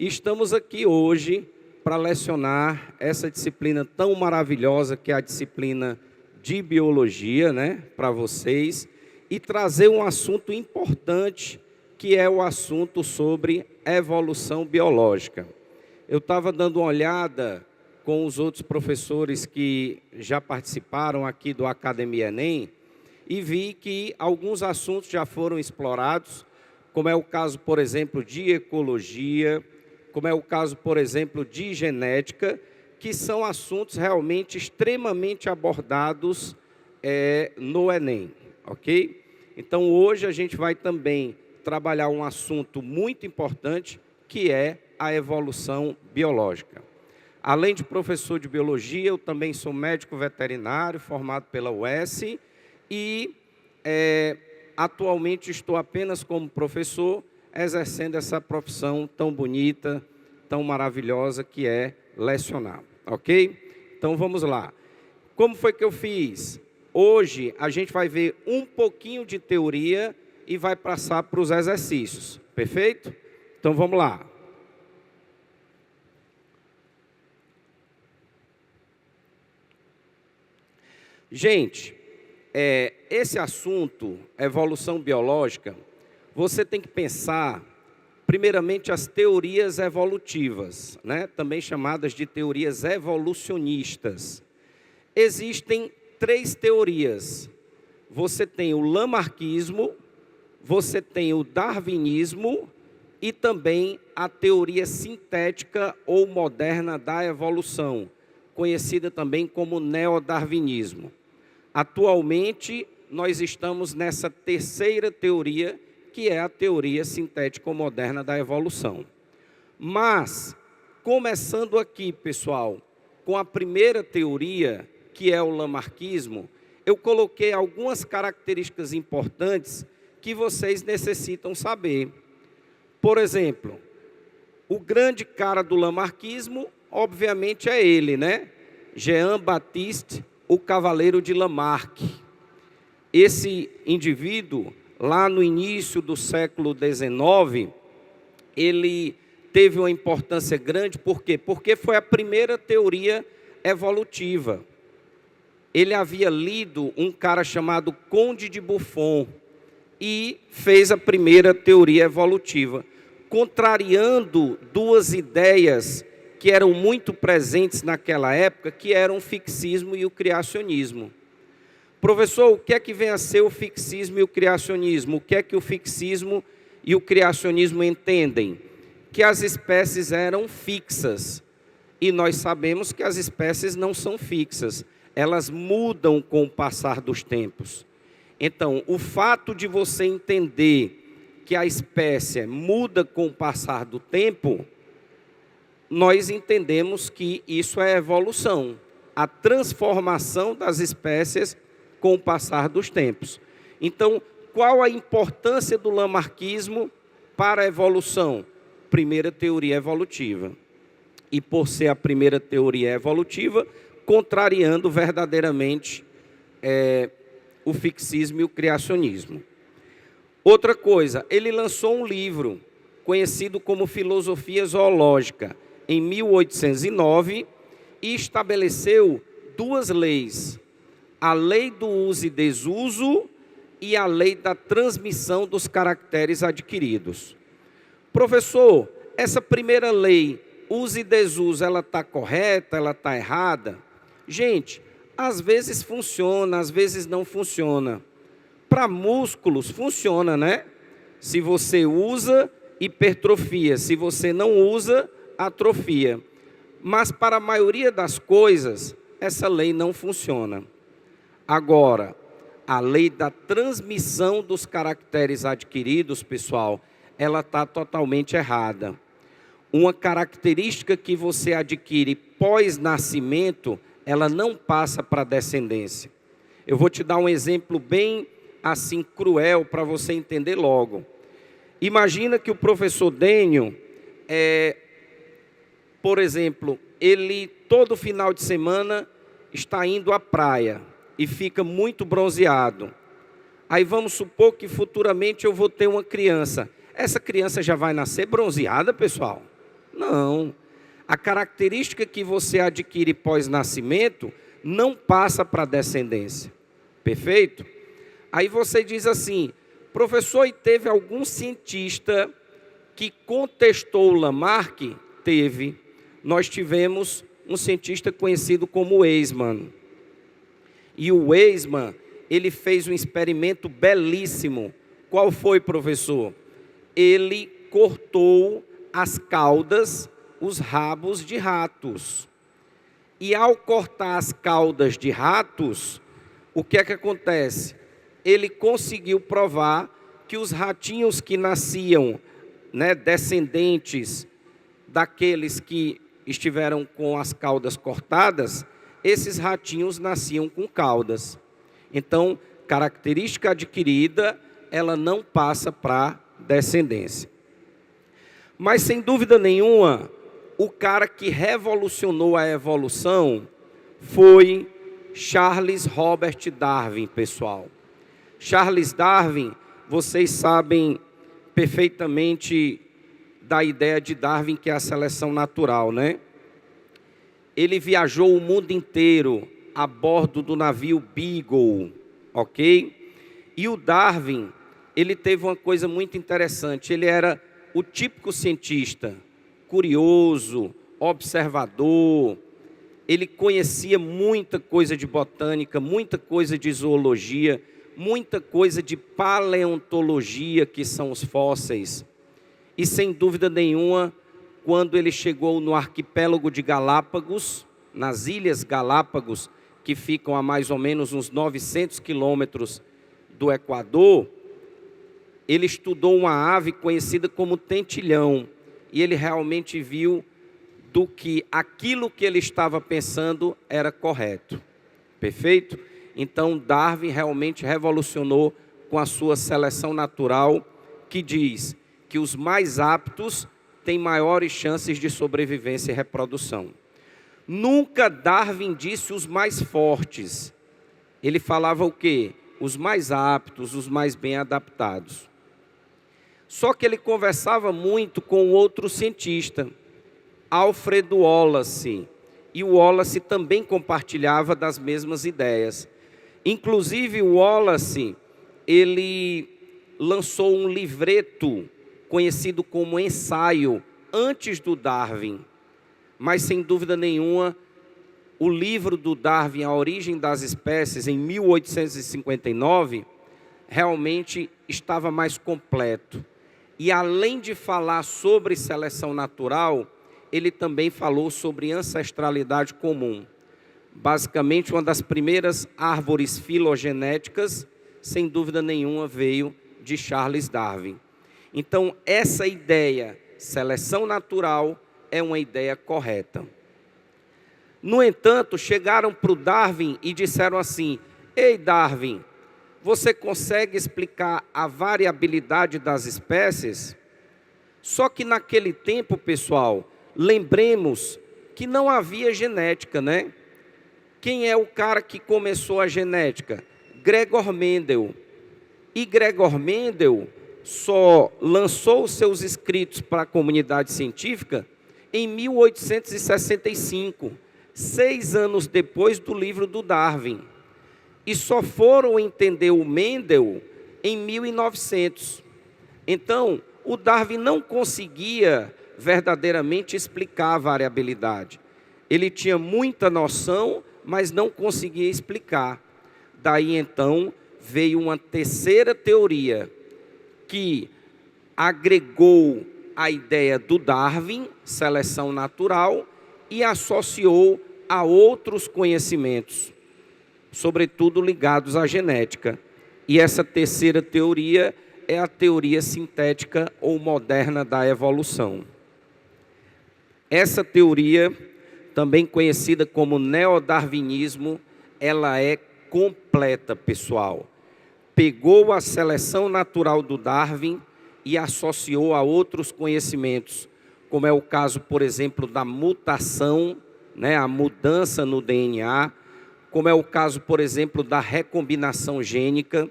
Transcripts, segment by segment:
E estamos aqui hoje para lecionar essa disciplina tão maravilhosa que é a disciplina de biologia, né, para vocês, e trazer um assunto importante, que é o assunto sobre evolução biológica. Eu estava dando uma olhada com os outros professores que já participaram aqui do Academia Enem e vi que alguns assuntos já foram explorados, como é o caso, por exemplo, de ecologia, como é o caso, por exemplo, de genética, que são assuntos realmente extremamente abordados no Enem, ok? Então, hoje a gente vai também trabalhar um assunto muito importante, que é a evolução biológica. Além de professor de biologia, eu também sou médico veterinário, formado pela UES, e atualmente estou apenas como professor, exercendo essa profissão tão bonita, tão maravilhosa, que é lecionar, ok? Então, vamos lá. Como foi que eu fiz? Hoje, a gente vai ver um pouquinho de teoria e vai passar para os exercícios, perfeito? Então, vamos lá. Gente, esse assunto, evolução biológica, você tem que pensar, primeiramente, as teorias evolutivas, né? Também chamadas de teorias evolucionistas. Existem 3 teorias. Você tem o lamarckismo, você tem o darwinismo e também a teoria sintética ou moderna da evolução, conhecida também como neodarwinismo. Atualmente, nós estamos nessa 3ª teoria, que é a teoria sintético-moderna da evolução. Mas, começando aqui, pessoal, com a primeira teoria, que é o lamarckismo, eu coloquei algumas características importantes que vocês necessitam saber. Por exemplo, o grande cara do lamarckismo, obviamente, é ele, né? Jean-Baptiste, o Cavaleiro de Lamarck. Esse indivíduo, lá no início do século XIX, ele teve uma importância grande, por quê? Porque foi a primeira teoria evolutiva. Ele havia lido um cara chamado Conde de Buffon e fez a primeira teoria evolutiva, contrariando 2 ideias que eram muito presentes naquela época, que eram o fixismo e o criacionismo. Professor, o que é que vem a ser o fixismo e o criacionismo? O que é que o fixismo e o criacionismo entendem? Que as espécies eram fixas. E nós sabemos que as espécies não são fixas. Elas mudam com o passar dos tempos. Então, o fato de você entender que a espécie muda com o passar do tempo, nós entendemos que isso é evolução, a transformação das espécies com o passar dos tempos. Então, qual a importância do lamarckismo para a evolução? Primeira teoria evolutiva. E por ser a primeira teoria evolutiva, contrariando verdadeiramente o fixismo e o criacionismo. Outra coisa, ele lançou um livro conhecido como Filosofia Zoológica, em 1809, e estabeleceu 2 leis, a lei do uso e desuso e a lei da transmissão dos caracteres adquiridos. Professor, essa primeira lei, uso e desuso, ela está correta, ela está errada? Gente, às vezes funciona, às vezes não funciona. Para músculos funciona, né? Se você usa, hipertrofia. Se você não usa, atrofia. Mas para a maioria das coisas, essa lei não funciona. Agora, a lei da transmissão dos caracteres adquiridos, pessoal, ela está totalmente errada. Uma característica que você adquire pós-nascimento, ela não passa para a descendência. Eu vou te dar um exemplo bem assim cruel para você entender logo. Imagina que o professor Dênio, por exemplo, ele todo final de semana está indo à praia e fica muito bronzeado. Aí vamos supor que futuramente eu vou ter uma criança. Essa criança já vai nascer bronzeada, pessoal? Não. A característica que você adquire pós-nascimento não passa para a descendência. Perfeito? Aí você diz assim, professor, e teve algum cientista que contestou o Lamarck? Teve. Nós tivemos um cientista conhecido como Weizmann. E o Weizmann, ele fez um experimento belíssimo. Qual foi, professor? Ele cortou as caudas, os rabos de ratos. E ao cortar as caudas de ratos, o que é que acontece? Ele conseguiu provar que os ratinhos que nasciam, descendentes daqueles que estiveram com as caudas cortadas, esses ratinhos nasciam com caudas. Então, característica adquirida, ela não passa para descendência. Mas, sem dúvida nenhuma, o cara que revolucionou a evolução foi Charles Robert Darwin, pessoal. Charles Darwin, vocês sabem perfeitamente da ideia de Darwin, que é a seleção natural, né? Ele viajou o mundo inteiro a bordo do navio Beagle, ok? E o Darwin, ele teve uma coisa muito interessante. Ele era o típico cientista, curioso, observador. Ele conhecia muita coisa de botânica, muita coisa de zoologia, muita coisa de paleontologia, que são os fósseis. E sem dúvida nenhuma, quando ele chegou no arquipélago de Galápagos, nas Ilhas Galápagos, que ficam a mais ou menos uns 900 quilômetros do Equador, ele estudou uma ave conhecida como tentilhão, e ele realmente viu do que aquilo que ele estava pensando era correto. Perfeito? Então, Darwin realmente revolucionou com a sua seleção natural, que diz que os mais aptos têm maiores chances de sobrevivência e reprodução. Nunca Darwin disse os mais fortes. Ele falava o quê? Os mais aptos, os mais bem adaptados. Só que ele conversava muito com outro cientista, Alfred Wallace. E o Wallace também compartilhava das mesmas ideias. Inclusive, o Wallace, ele lançou um livreto conhecido como ensaio, antes do Darwin. Mas, sem dúvida nenhuma, o livro do Darwin, A Origem das Espécies, em 1859, realmente estava mais completo. E, além de falar sobre seleção natural, ele também falou sobre ancestralidade comum. Basicamente, uma das primeiras árvores filogenéticas, sem dúvida nenhuma, veio de Charles Darwin. Então, essa ideia, seleção natural, é uma ideia correta. No entanto, chegaram para o Darwin e disseram assim: ei, Darwin, você consegue explicar a variabilidade das espécies? Só que naquele tempo, pessoal, lembremos que não havia genética, né? Quem é o cara que começou a genética? Gregor Mendel. E Gregor Mendel só lançou os seus escritos para a comunidade científica em 1865, 6 anos depois do livro do Darwin. E só foram entender o Mendel em 1900. Então, o Darwin não conseguia verdadeiramente explicar a variabilidade. Ele tinha muita noção, mas não conseguia explicar. Daí, então, veio uma terceira teoria, que agregou a ideia do Darwin, seleção natural, e associou a outros conhecimentos, sobretudo ligados à genética. E essa terceira teoria é a teoria sintética ou moderna da evolução. Essa teoria, também conhecida como neodarwinismo, ela é completa, pessoal. Pegou a seleção natural do Darwin e associou a outros conhecimentos, como é o caso, por exemplo, da mutação, a mudança no DNA, como é o caso, por exemplo, da recombinação gênica.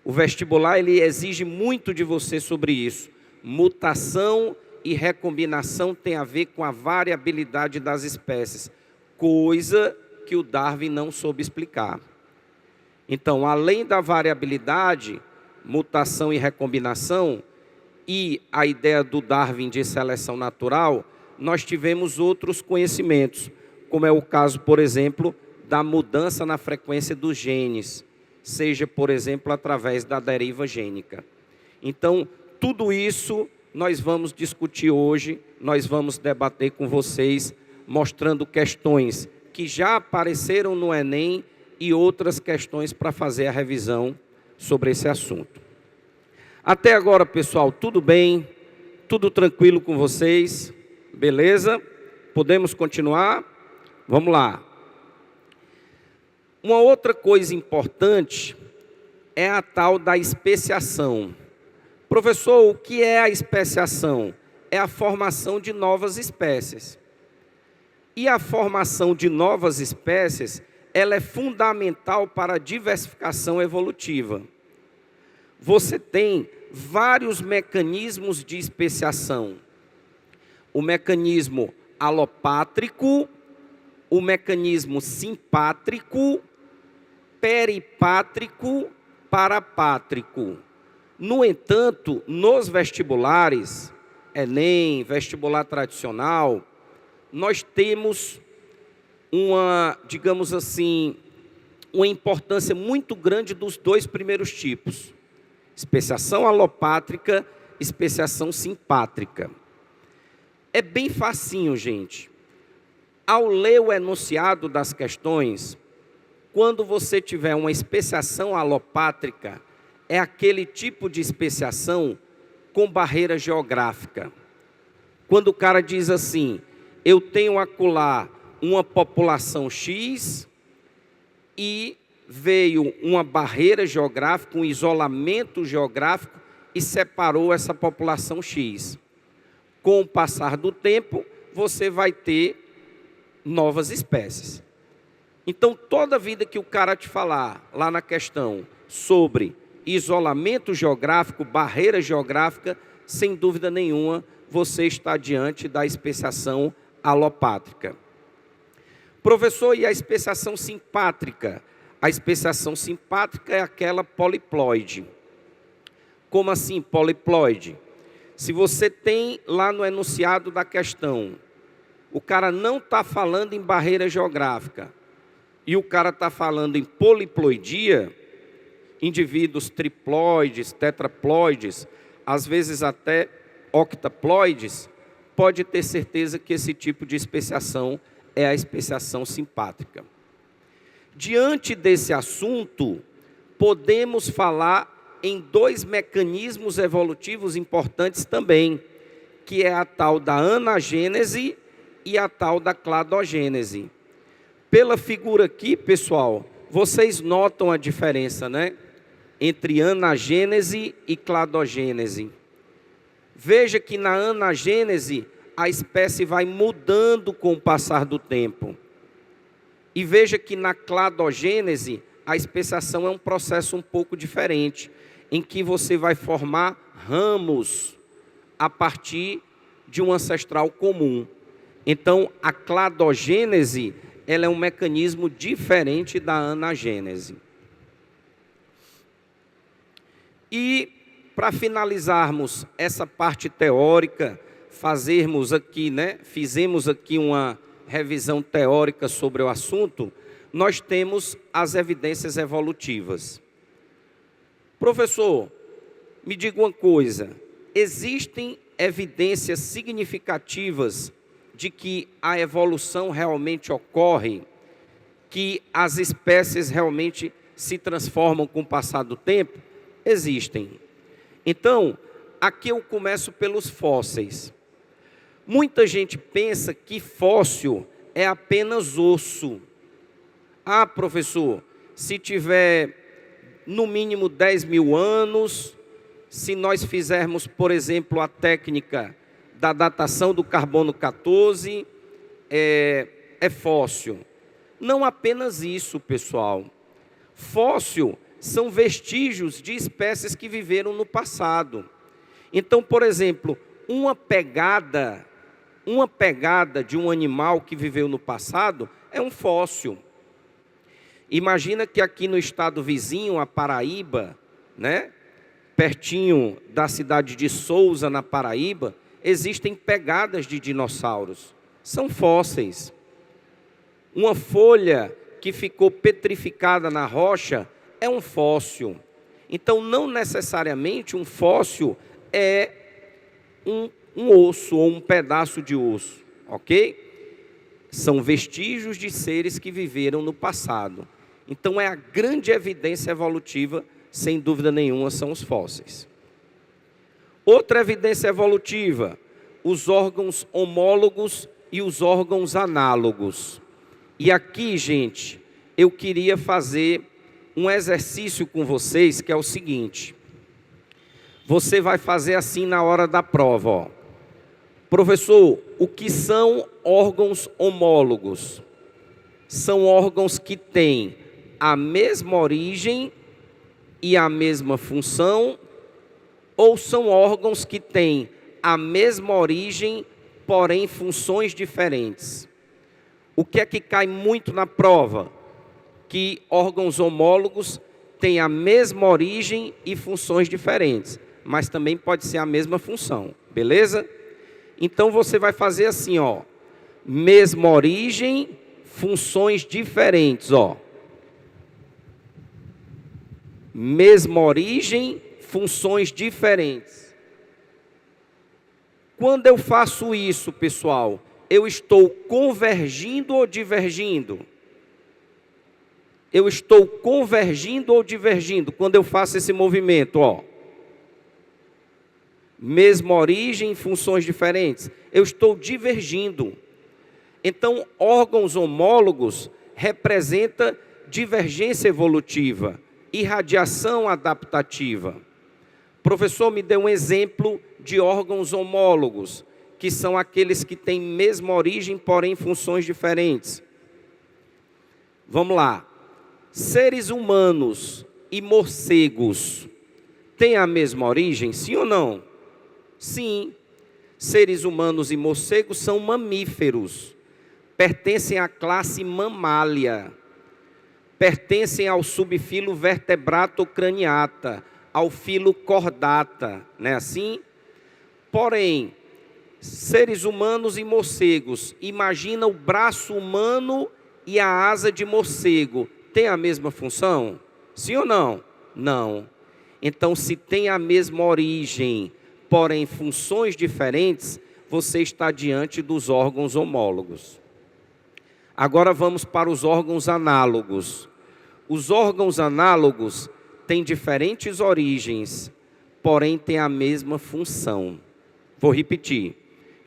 O vestibular ele exige muito de você sobre isso, mutação e recombinação tem a ver com a variabilidade das espécies, coisa que o Darwin não soube explicar. Então, além da variabilidade, mutação e recombinação, e a ideia do Darwin de seleção natural, nós tivemos outros conhecimentos, como é o caso, por exemplo, da mudança na frequência dos genes, seja, por exemplo, através da deriva gênica. Então, tudo isso nós vamos discutir hoje, nós vamos debater com vocês, mostrando questões que já apareceram no Enem e outras questões para fazer a revisão sobre esse assunto. Até agora, pessoal, tudo bem? Tudo tranquilo com vocês? Beleza? Podemos continuar? Vamos lá. Uma outra coisa importante é a tal da especiação. Professor, o que é a especiação? É a formação de novas espécies. E a formação de novas espécies, ela é fundamental para a diversificação evolutiva. Você tem vários mecanismos de especiação. O mecanismo alopátrico, o mecanismo simpátrico, peripátrico, parapátrico. No entanto, nos vestibulares, Enem, vestibular tradicional, nós temos digamos assim, uma importância muito grande dos dois primeiros tipos. Especiação alopátrica, especiação simpátrica. É bem facinho, gente. Ao ler o enunciado das questões, quando você tiver uma especiação alopátrica, é aquele tipo de especiação com barreira geográfica. Quando o cara diz assim, eu tenho acolá uma população X e veio uma barreira geográfica, um isolamento geográfico e separou essa população X. Com o passar do tempo, você vai ter novas espécies. Então, toda vida que o cara te falar lá na questão sobre isolamento geográfico, barreira geográfica, sem dúvida nenhuma, você está diante da especiação alopátrica. Professor, e a especiação simpátrica? A especiação simpátrica é aquela poliploide. Como assim poliploide? Se você tem lá no enunciado da questão, o cara não está falando em barreira geográfica, e o cara está falando em poliploidia, indivíduos triploides, tetraploides, às vezes até octaploides, pode ter certeza que esse tipo de especiação é a especiação simpátrica. Diante desse assunto, podemos falar em dois mecanismos evolutivos importantes também, que é a tal da anagênese e a tal da cladogênese. Pela figura aqui, pessoal, vocês notam a diferença, né? Entre anagênese e cladogênese. Veja que na anagênese, a espécie vai mudando com o passar do tempo. E veja que na cladogênese, a especiação é um processo um pouco diferente, em que você vai formar ramos a partir de um ancestral comum. Então, a cladogênese, ela é um mecanismo diferente da anagênese. E, para finalizarmos essa parte teórica, fizemos aqui uma revisão teórica sobre o assunto, nós temos as evidências evolutivas. Professor, me diga uma coisa, existem evidências significativas de que a evolução realmente ocorre, que as espécies realmente se transformam com o passar do tempo? Existem. Então, aqui eu começo pelos fósseis. Muita gente pensa que fóssil é apenas osso. Ah, professor, se tiver no mínimo 10 mil anos, se nós fizermos, por exemplo, a técnica da datação do carbono 14, é fóssil. Não apenas isso, pessoal. Fóssil são vestígios de espécies que viveram no passado. Então, por exemplo, uma pegada de um animal que viveu no passado é um fóssil. Imagina que aqui no estado vizinho, a Paraíba, né, pertinho da cidade de Sousa, na Paraíba, existem pegadas de dinossauros. São fósseis. Uma folha que ficou petrificada na rocha é um fóssil. Então, não necessariamente um fóssil é um osso ou um pedaço de osso, ok? São vestígios de seres que viveram no passado. Então, é a grande evidência evolutiva, sem dúvida nenhuma, são os fósseis. Outra evidência evolutiva, os órgãos homólogos e os órgãos análogos. E aqui, gente, eu queria fazer um exercício com vocês, que é o seguinte. Você vai fazer assim na hora da prova, ó. Professor, o que são órgãos homólogos? São órgãos que têm a mesma origem e a mesma função, ou são órgãos que têm a mesma origem, porém funções diferentes? O que é que cai muito na prova? Que órgãos homólogos têm a mesma origem e funções diferentes, mas também pode ser a mesma função, beleza? Então você vai fazer assim, ó, mesma origem, funções diferentes, ó. Mesma origem, funções diferentes. Quando eu faço isso, pessoal, eu estou convergindo ou divergindo? Eu estou convergindo ou divergindo quando eu faço esse movimento, ó. Mesma origem, funções diferentes. Eu estou divergindo. Então, órgãos homólogos representam divergência evolutiva, irradiação adaptativa. Professor, me dê um exemplo de órgãos homólogos, que são aqueles que têm mesma origem, porém funções diferentes. Vamos lá. Seres humanos e morcegos têm a mesma origem, sim ou não? Sim. Seres humanos e morcegos são mamíferos. Pertencem à classe mamália. Pertencem ao subfilo Vertebrato-craniata, ao filo Chordata, não é assim? Porém, seres humanos e morcegos, imagina o braço humano e a asa de morcego, tem a mesma função? Sim ou não? Não. Então, se tem a mesma origem, porém funções diferentes, você está diante dos órgãos homólogos. Agora vamos para os órgãos análogos. Os órgãos análogos têm diferentes origens, porém têm a mesma função. Vou repetir.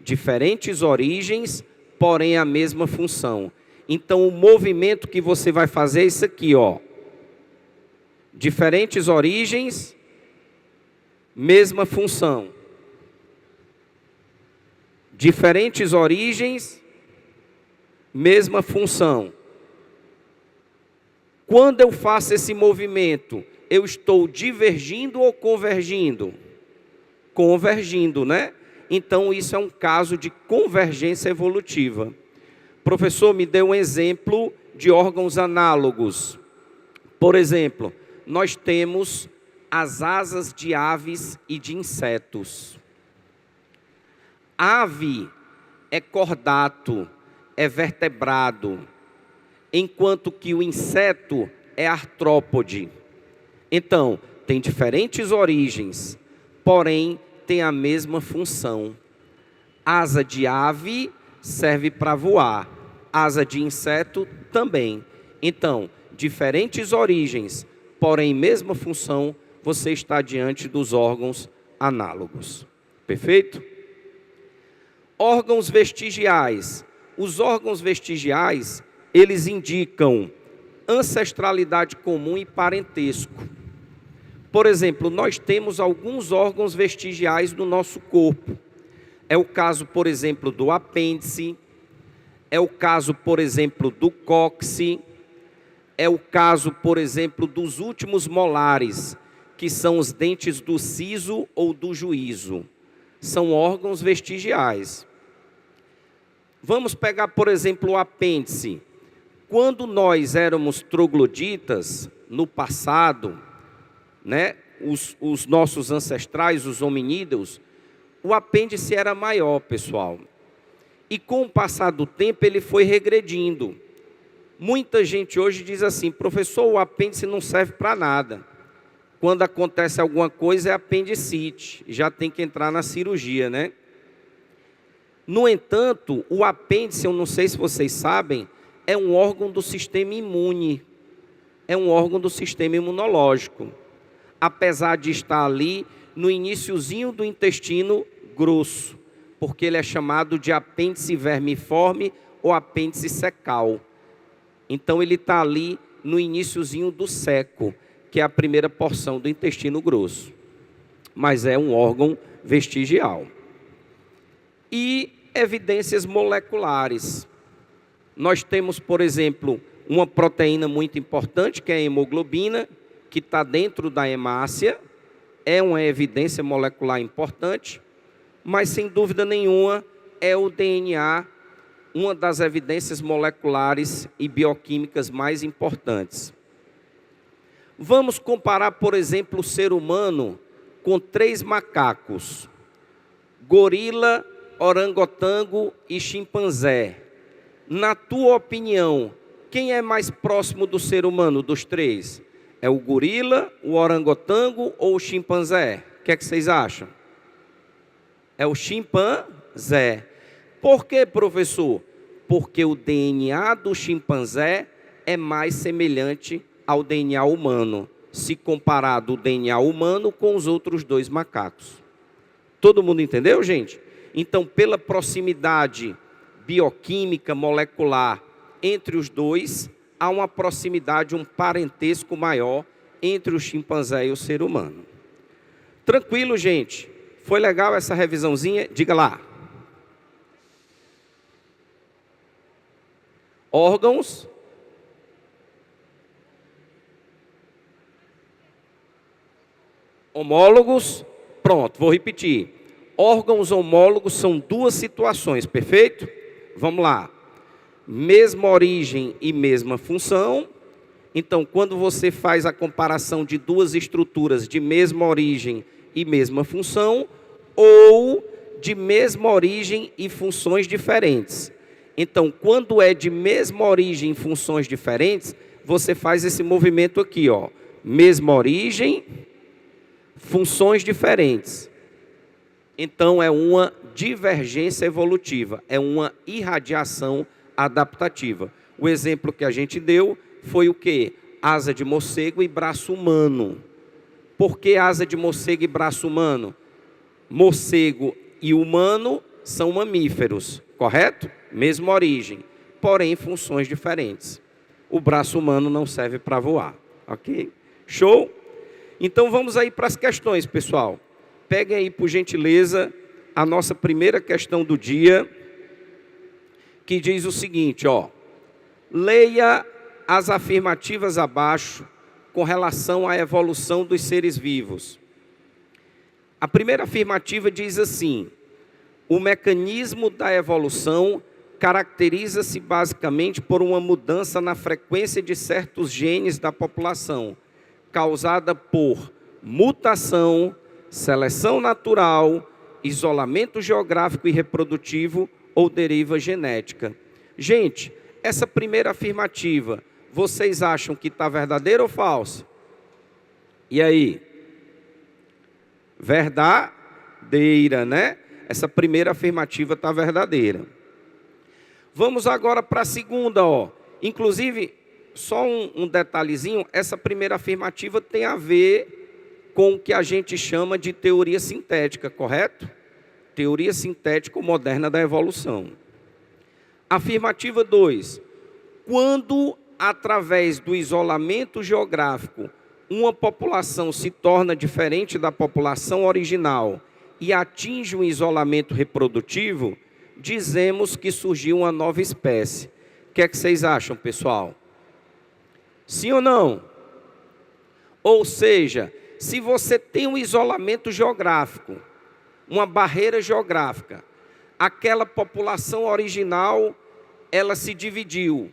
Diferentes origens, porém a mesma função. Então, o movimento que você vai fazer é isso aqui, ó. Diferentes origens, mesma função. Diferentes origens, mesma função. Quando eu faço esse movimento, eu estou divergindo ou convergindo? Convergindo, né? Então, isso é um caso de convergência evolutiva. Professor, me dê um exemplo de órgãos análogos. Por exemplo, nós temos as asas de aves e de insetos. Ave é cordato, é vertebrado, enquanto que o inseto é artrópode. Então, tem diferentes origens, porém tem a mesma função. Asa de ave serve para voar, asa de inseto também. Então, diferentes origens, porém mesma função, você está diante dos órgãos análogos. Perfeito? Órgãos vestigiais. Os órgãos vestigiais, eles indicam ancestralidade comum e parentesco. Por exemplo, nós temos alguns órgãos vestigiais no nosso corpo. É o caso, por exemplo, do apêndice, é o caso, por exemplo, do cóccix, é o caso, por exemplo, dos últimos molares, que são os dentes do siso ou do juízo. são órgãos vestigiais. Vamos pegar, por exemplo, o apêndice. Quando nós éramos trogloditas, no passado, né, os nossos ancestrais, os hominídeos, o apêndice era maior, pessoal. E com o passar do tempo, ele foi regredindo. Muita gente hoje diz assim: professor, o apêndice não serve para nada. Quando acontece alguma coisa, é apendicite, já tem que entrar na cirurgia, né? No entanto, o apêndice, eu não sei se vocês sabem, é um órgão do sistema imune, é um órgão do sistema imunológico, apesar de estar ali no iniciozinho do intestino grosso, porque ele é chamado de apêndice vermiforme ou apêndice secal. Então ele está ali no iniciozinho do seco, que é a primeira porção do intestino grosso, mas é um órgão vestigial. E evidências moleculares. Nós temos, por exemplo, uma proteína muito importante, que é a hemoglobina, que está dentro da hemácia, é uma evidência molecular importante, mas sem dúvida nenhuma é o DNA, uma das evidências moleculares e bioquímicas mais importantes. Vamos comparar, por exemplo, o ser humano com 3 macacos: gorila, orangotango e chimpanzé. Na tua opinião, quem é mais próximo do ser humano dos 3? É o gorila, o orangotango ou o chimpanzé? O que é que vocês acham? É o chimpanzé. Por quê, professor? Porque o DNA do chimpanzé é mais semelhante ao DNA humano, se comparado o DNA humano com os outros 2 macacos. Todo mundo entendeu, gente? Então, pela proximidade bioquímica, molecular entre os 2, há uma proximidade, um parentesco maior entre o chimpanzé e o ser humano. Tranquilo, gente? Foi legal essa revisãozinha? Diga lá. Órgãos. Homólogos. Pronto, vou repetir. Órgãos homólogos são 2 situações, perfeito? Vamos lá. Mesma origem e mesma função. Então, quando você faz a comparação de 2 estruturas de mesma origem e mesma função, ou de mesma origem e funções diferentes. Então, quando é de mesma origem e funções diferentes, você faz esse movimento aqui, ó. Mesma origem, funções diferentes. Então, é uma divergência evolutiva, é uma irradiação adaptativa. O exemplo que a gente deu foi o quê? Asa de morcego e braço humano. Por que asa de morcego e braço humano? Morcego e humano são mamíferos, correto? Mesma origem, porém funções diferentes. O braço humano não serve para voar, ok? Show? Então vamos aí para as questões, pessoal. Peguem aí, por gentileza, a nossa primeira questão do dia, que diz o seguinte, ó. Leia as afirmativas abaixo com relação à evolução dos seres vivos. A primeira afirmativa diz assim: o mecanismo da evolução caracteriza-se basicamente por uma mudança na frequência de certos genes da população, causada por mutação, seleção natural, isolamento geográfico e reprodutivo ou deriva genética. Gente, essa primeira afirmativa, vocês acham que está verdadeira ou falsa? E aí? Verdadeira, né? Essa primeira afirmativa está verdadeira. Vamos agora para a segunda, ó. Inclusive, só um detalhezinho, essa primeira afirmativa tem a ver com o que a gente chama de teoria sintética, correto? Teoria sintética moderna da evolução. Afirmativa 2. Quando, através do isolamento geográfico, uma população se torna diferente da população original e atinge um isolamento reprodutivo, dizemos que surgiu uma nova espécie. O que é que vocês acham, pessoal? Sim ou não? Ou seja, se você tem um isolamento geográfico, uma barreira geográfica. Aquela população original, ela se dividiu.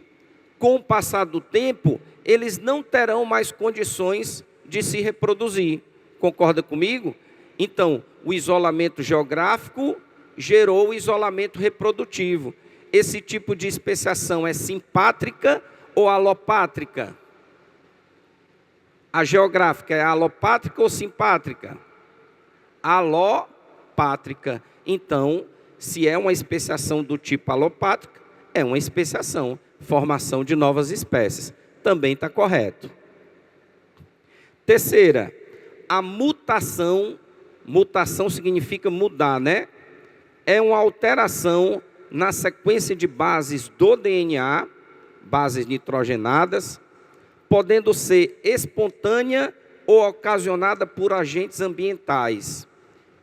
Com o passar do tempo, eles não terão mais condições de se reproduzir. Concorda comigo? Então, o isolamento geográfico gerou o isolamento reprodutivo. Esse tipo de especiação é simpátrica ou alopátrica? A geográfica é alopátrica ou simpátrica? Alopátrica. Então, se é uma especiação do tipo alopátrica, é uma especiação, formação de novas espécies. Também está correto. Terceira, a mutação significa mudar, né? É uma alteração na sequência de bases do DNA, bases nitrogenadas, podendo ser espontânea ou ocasionada por agentes ambientais.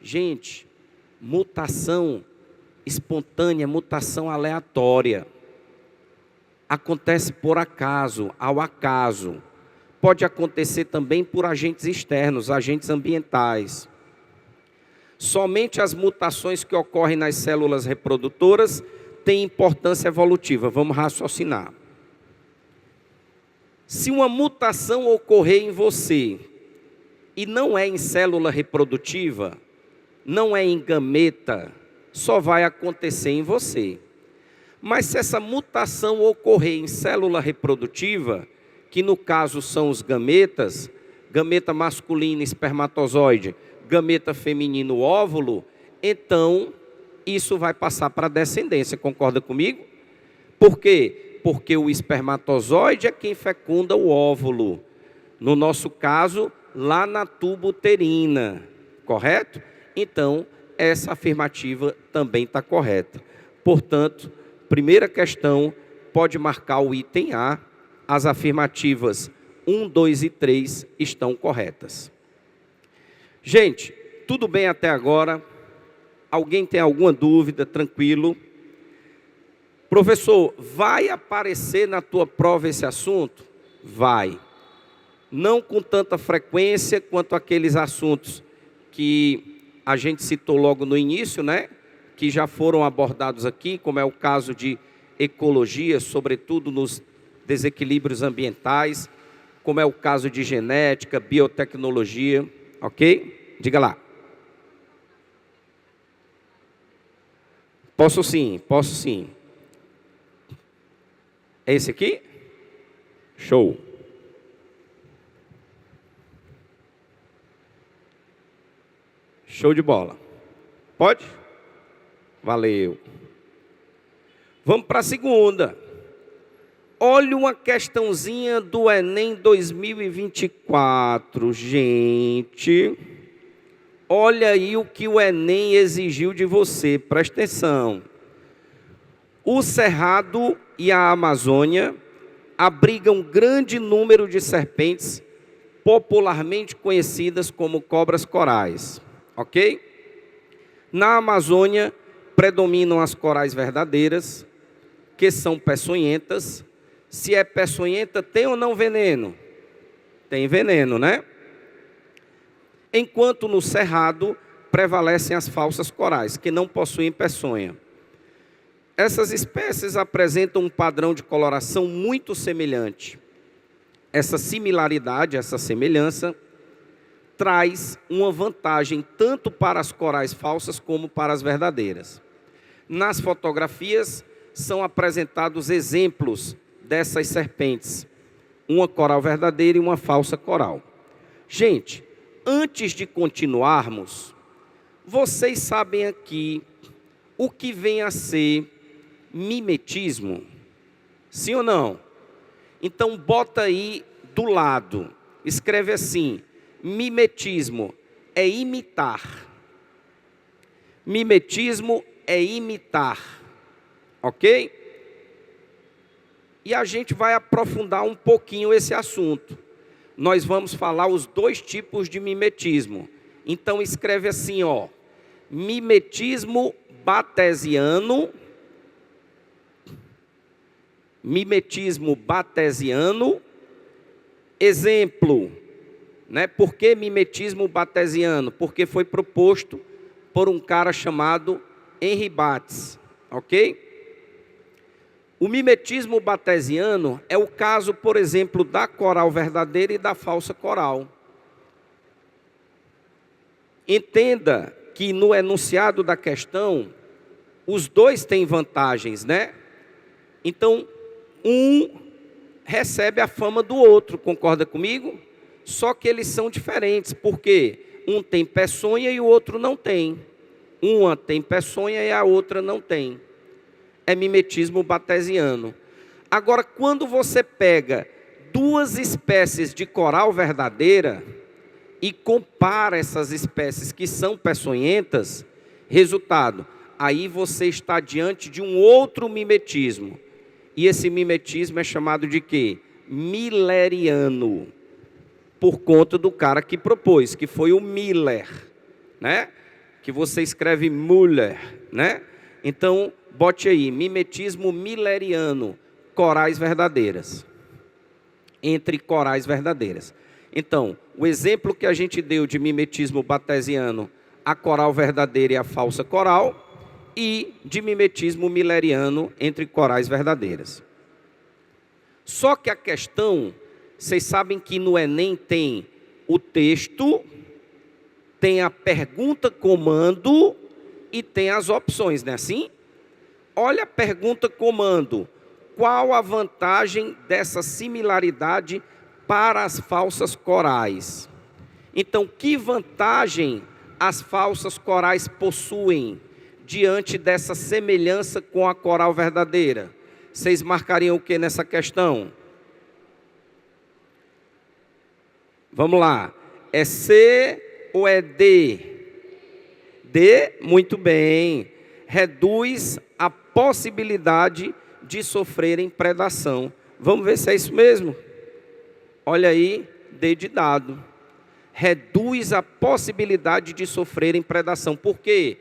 Gente, mutação espontânea, mutação aleatória. Acontece por acaso, ao acaso. Pode acontecer também por agentes externos, agentes ambientais. Somente as mutações que ocorrem nas células reprodutoras têm importância evolutiva. Vamos raciocinar. Se uma mutação ocorrer em você e não é em célula reprodutiva, não é em gameta, só vai acontecer em você. Mas se essa mutação ocorrer em célula reprodutiva, que no caso são os gametas, gameta masculino, espermatozoide, gameta feminino, óvulo, então isso vai passar para a descendência, concorda comigo? Por quê? Porque o espermatozoide é quem fecunda o óvulo. No nosso caso, lá na tuba uterina, correto? Então, essa afirmativa também está correta. Portanto, primeira questão, pode marcar o item A, as afirmativas 1, 2 e 3 estão corretas. Gente, tudo bem até agora? Alguém tem alguma dúvida? Tranquilo. Professor, vai aparecer na tua prova esse assunto? Vai. Não com tanta frequência quanto aqueles assuntos que a gente citou logo no início, né? Que já foram abordados aqui, como é o caso de ecologia, sobretudo nos desequilíbrios ambientais, como é o caso de genética, biotecnologia, ok? Diga lá. Posso sim, posso sim. É esse aqui? Show. Show de bola. Pode? Valeu. Vamos para a segunda. Olha uma questãozinha do Enem 2024, gente. Olha aí o que o Enem exigiu de você, presta atenção. O Cerrado e a Amazônia abrigam um grande número de serpentes, popularmente conhecidas como cobras corais, ok? Na Amazônia, predominam as corais verdadeiras, que são peçonhentas. Se é peçonhenta, tem ou não veneno? Tem veneno, né? Enquanto no Cerrado, prevalecem as falsas corais, que não possuem peçonha. Essas espécies apresentam um padrão de coloração muito semelhante. Essa similaridade, essa semelhança, traz uma vantagem tanto para as corais falsas como para as verdadeiras. Nas fotografias são apresentados exemplos dessas serpentes, uma coral verdadeira e uma falsa coral. Gente, antes de continuarmos, vocês sabem aqui o que vem a ser mimetismo? Sim ou não? Então bota aí do lado, escreve assim: mimetismo é imitar. Mimetismo é imitar, ok? E a gente vai aprofundar um pouquinho esse assunto. Nós vamos falar os dois tipos de mimetismo. Então escreve assim, ó: mimetismo batesiano. Mimetismo batesiano. Exemplo, né? Por que mimetismo batesiano? Porque foi proposto por um cara chamado Henry Bates, ok? O mimetismo batesiano é o caso, por exemplo, da coral verdadeira e da falsa coral. Entenda que no enunciado da questão, os dois têm vantagens, né? Então, um recebe a fama do outro, concorda comigo? Só que eles são diferentes, porque um tem peçonha e o outro não tem. Uma tem peçonha e a outra não tem. É mimetismo batesiano. Agora, quando você pega duas espécies de coral verdadeira e compara essas espécies que são peçonhentas, resultado, aí você está diante de um outro mimetismo. E esse mimetismo é chamado de quê? Milleriano. Por conta do cara que propôs, que foi o Miller, né? Que você escreve Müller, né? Então, bote aí, mimetismo milleriano, corais verdadeiras. Entre corais verdadeiras. Então, o exemplo que a gente deu de mimetismo batesiano, a coral verdadeira e a falsa coral, e de mimetismo milleriano entre corais verdadeiras. Só que a questão, vocês sabem que no Enem tem o texto, tem a pergunta comando e tem as opções, não é assim? Olha a pergunta comando. Qual a vantagem dessa similaridade para as falsas corais? Então, que vantagem as falsas corais possuem diante dessa semelhança com a coral verdadeira? Vocês marcariam o que nessa questão? Vamos lá. É C ou é D? D, muito bem. Reduz a possibilidade de sofrerem predação. Vamos ver se é isso mesmo? Olha aí, D de dado. Reduz a possibilidade de sofrerem predação. Por quê?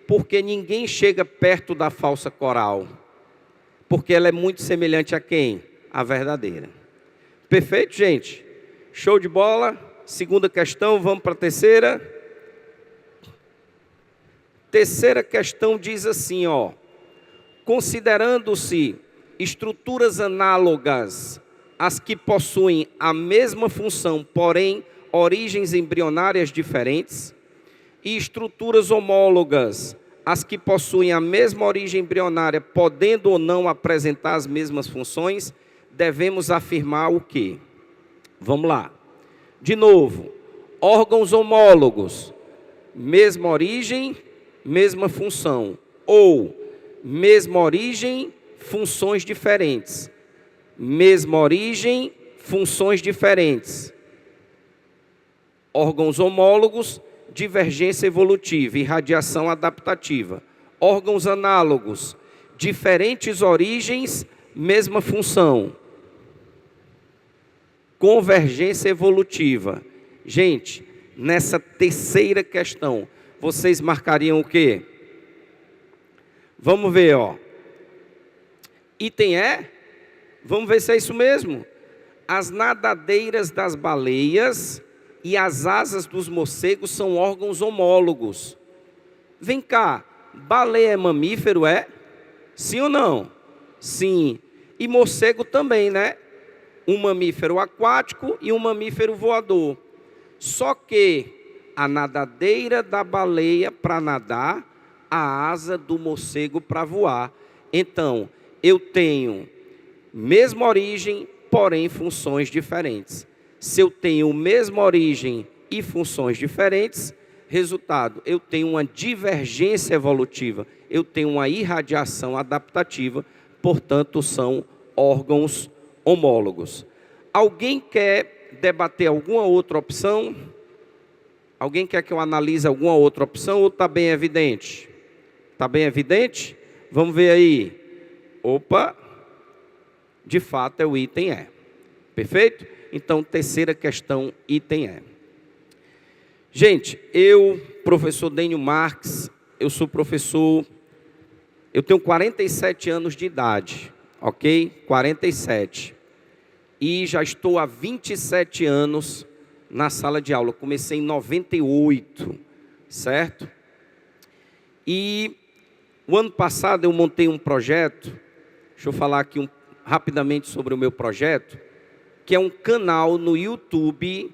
Porque ninguém chega perto da falsa coral. Porque ela é muito semelhante a quem? A verdadeira. Perfeito, gente? Show de bola? Segunda questão, vamos para a terceira. Terceira questão diz assim, ó. Considerando-se estruturas análogas às que possuem a mesma função, porém origens embrionárias diferentes, e estruturas homólogas às que possuem a mesma origem embrionária, podendo ou não apresentar as mesmas funções, devemos afirmar o quê? Vamos lá. De novo, órgãos homólogos, mesma origem, mesma função, ou mesma origem, funções diferentes. Mesma origem, funções diferentes. Órgãos homólogos, divergência evolutiva e radiação adaptativa. Órgãos análogos, diferentes origens, mesma função. Convergência evolutiva. Gente, nessa terceira questão, vocês marcariam o quê? Vamos ver, ó. Item E, vamos ver se é isso mesmo. As nadadeiras das baleias e as asas dos morcegos são órgãos homólogos. Vem cá, baleia é mamífero, é? Sim ou não? Sim. E morcego também, né? Um mamífero aquático e um mamífero voador. Só que a nadadeira da baleia para nadar, a asa do morcego para voar. Então, eu tenho mesma origem, porém funções diferentes. Se eu tenho mesma origem e funções diferentes, resultado, eu tenho uma divergência evolutiva, eu tenho uma irradiação adaptativa, portanto, são órgãos homólogos. Alguém quer debater alguma outra opção? Alguém quer que eu analise alguma outra opção ou está bem evidente? Está bem evidente? Vamos ver aí. Opa, de fato é o item E. Perfeito? Então, terceira questão, item E. Gente, eu, professor Dênio Marques, eu sou professor, eu tenho 47 anos de idade, ok? 47. E já estou há 27 anos na sala de aula. Comecei em 98, certo? E o ano passado eu montei um projeto, deixa eu falar aqui rapidamente sobre o meu projeto, que é um canal no YouTube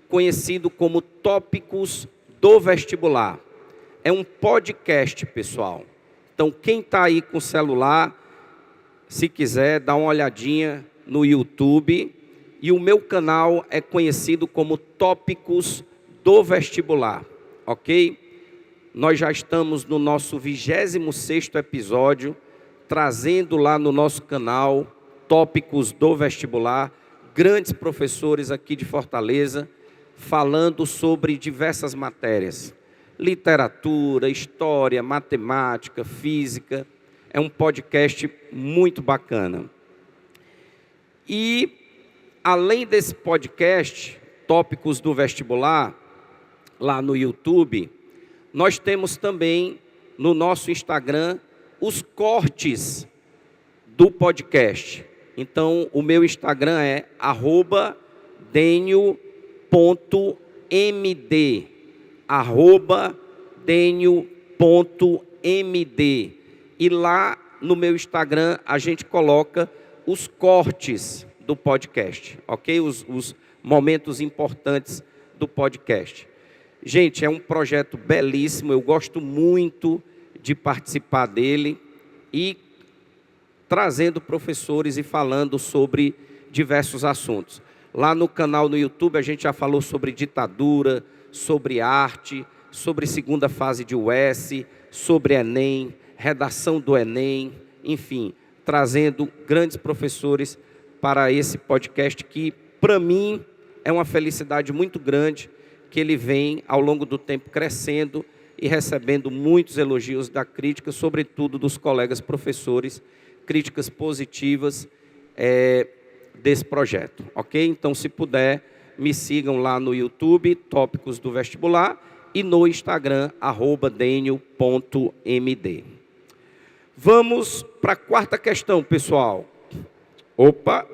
conhecido como Tópicos do Vestibular. É um podcast, pessoal. Então, quem está aí com o celular, se quiser, dá uma olhadinha no YouTube. E o meu canal é conhecido como Tópicos do Vestibular, ok? Nós já estamos no nosso 26º episódio, trazendo lá no nosso canal Tópicos do Vestibular, grandes professores aqui de Fortaleza, falando sobre diversas matérias. Literatura, história, matemática, física. É um podcast muito bacana. E, além desse podcast, Tópicos do Vestibular, lá no YouTube, nós temos também no nosso Instagram os cortes do podcast. Então, o meu Instagram é @denio.md, @denio.md. E lá no meu Instagram a gente coloca os cortes do podcast, ok? Os momentos importantes do podcast. Gente, é um projeto belíssimo, eu gosto muito de participar dele e trazendo professores e falando sobre diversos assuntos. Lá no canal no YouTube a gente já falou sobre ditadura, sobre arte, sobre segunda fase de UES, sobre Enem, redação do Enem, enfim, trazendo grandes professores para esse podcast que, para mim, é uma felicidade muito grande que ele vem, ao longo do tempo, crescendo e recebendo muitos elogios da crítica, sobretudo dos colegas professores, críticas positivas desse projeto, ok? Então, se puder, me sigam lá no YouTube, Tópicos do Vestibular, e no Instagram, @denio.md. Vamos para a quarta questão, pessoal. Opa!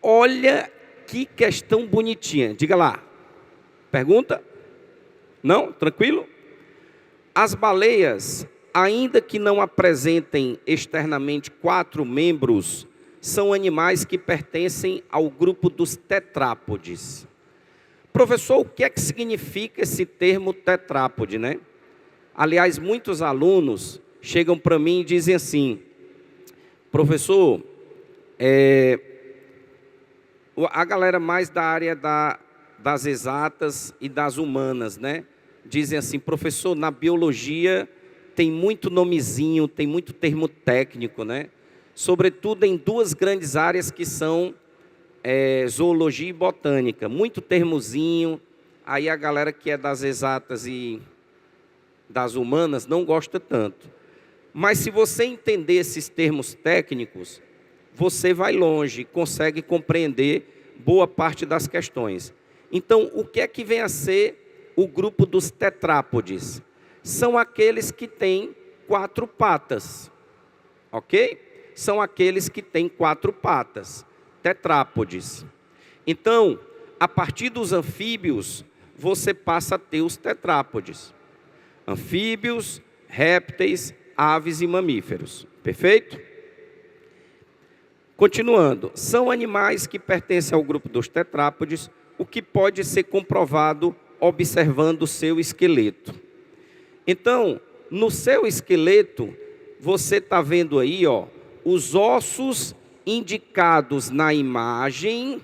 Olha que questão bonitinha. Diga lá. Pergunta? Não? Tranquilo? As baleias, ainda que não apresentem externamente 4 membros, são animais que pertencem ao grupo dos tetrápodes. Professor, o que é que significa esse termo tetrápode, né? Aliás, muitos alunos chegam para mim e dizem assim: professor, a galera mais da área das exatas e das humanas, né? Dizem assim: professor, na biologia tem muito nomezinho, tem muito termo técnico, né? Sobretudo em 2 grandes áreas que são zoologia e botânica. Muito termozinho, aí a galera que é das exatas e das humanas não gosta tanto. Mas se você entender esses termos técnicos, você vai longe, consegue compreender boa parte das questões. Então, o que é que vem a ser o grupo dos tetrápodes? São aqueles que têm 4 patas, ok? São aqueles que têm 4 patas, tetrápodes. Então, a partir dos anfíbios, você passa a ter os tetrápodes. Anfíbios, répteis, aves e mamíferos. Perfeito? Continuando, são animais que pertencem ao grupo dos tetrápodes, o que pode ser comprovado observando o seu esqueleto. Então, no seu esqueleto, você está vendo aí, ó, os ossos indicados na imagem,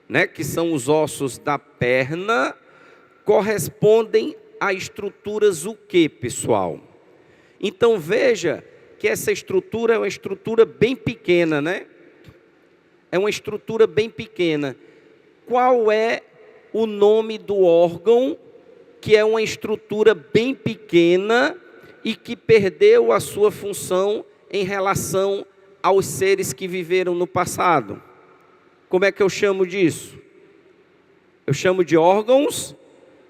né, que são os ossos da perna, correspondem a estruturas o quê, pessoal? Então, veja que essa estrutura é uma estrutura bem pequena, né? É uma estrutura bem pequena. Qual é o nome do órgão que é uma estrutura bem pequena e que perdeu a sua função em relação aos seres que viveram no passado? Como é que eu chamo disso? Eu chamo de órgãos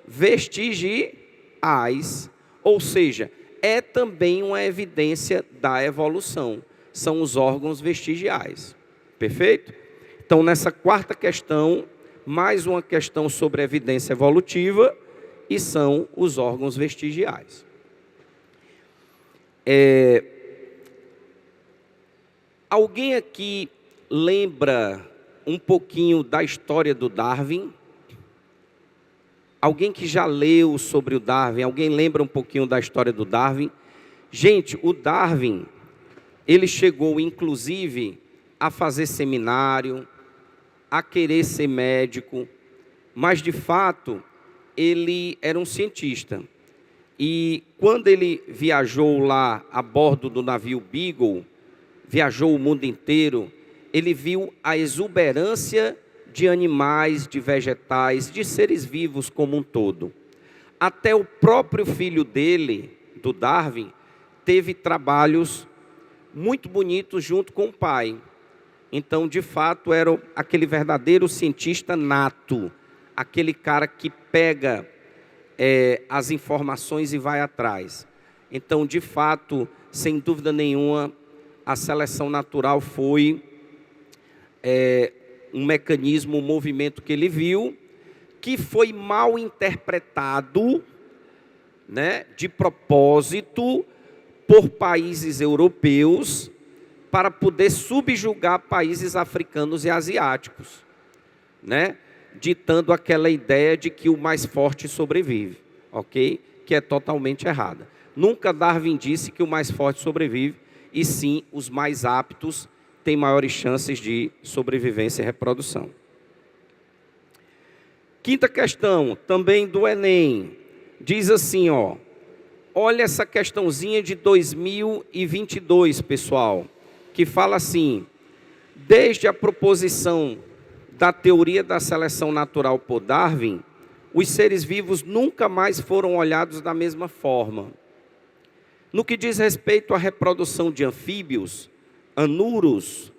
vestigiais, ou seja, é também uma evidência da evolução. São os órgãos vestigiais. Perfeito? Então, nessa quarta questão, mais uma questão sobre evidência evolutiva, e são os órgãos vestigiais. Alguém aqui lembra um pouquinho da história do Darwin? Alguém que já leu sobre o Darwin? Alguém lembra um pouquinho da história do Darwin? Gente, o Darwin, ele chegou inclusive a fazer seminário, a querer ser médico, mas de fato ele era um cientista. E quando ele viajou lá a bordo do navio Beagle, viajou o mundo inteiro, ele viu a exuberância de animais, de vegetais, de seres vivos como um todo. Até o próprio filho dele, do Darwin, teve trabalhos muito bonitos junto com o pai. Então, de fato, era aquele verdadeiro cientista nato, aquele cara que pega as informações e vai atrás. Então, de fato, sem dúvida nenhuma, a seleção natural foi um mecanismo, um movimento que ele viu, que foi mal interpretado, né, de propósito, por países europeus, para poder subjugar países africanos e asiáticos, né, ditando aquela ideia de que o mais forte sobrevive, ok? Que é totalmente errada. Nunca Darwin disse que o mais forte sobrevive, e sim os mais aptos têm maiores chances de sobrevivência e reprodução. Quinta questão, também do Enem, diz assim, olha essa questãozinha de 2022, pessoal, que fala assim: desde a proposição da teoria da seleção natural por Darwin, os seres vivos nunca mais foram olhados da mesma forma. No que diz respeito à reprodução de anfíbios, anuros.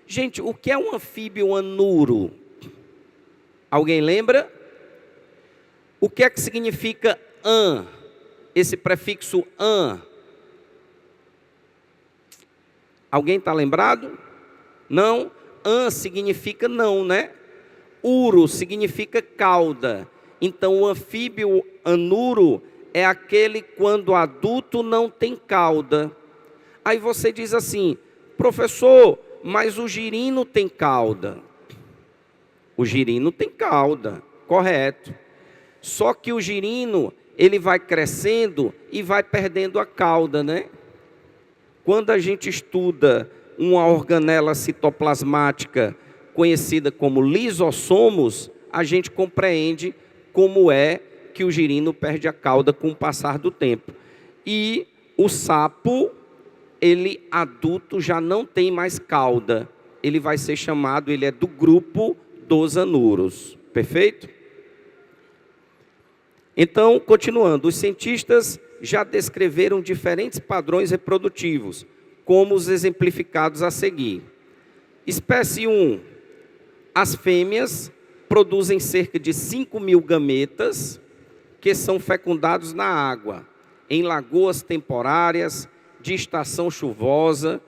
Gente, o que é um anfíbio anuro? Alguém lembra? O que é que significa an? Esse prefixo an? Alguém está lembrado? Não? An significa não, né? Uro significa cauda. Então, o anfíbio anuro é aquele quando adulto não tem cauda. Aí você diz assim: professor, mas o girino tem cauda. O girino tem cauda, correto. Só que o girino, ele vai crescendo e vai perdendo a cauda, né? Quando a gente estuda uma organela citoplasmática conhecida como lisossomos, a gente compreende como é que o girino perde a cauda com o passar do tempo. E o sapo, ele adulto já não tem mais cauda. Ele vai ser chamado, ele é do grupo dos anuros. Perfeito? Então, continuando, os cientistas já descreveram diferentes padrões reprodutivos, como os exemplificados a seguir. Espécie 1, as fêmeas produzem cerca de 5.000 gametas, que são fecundados na água, em lagoas temporárias, de estação chuvosa.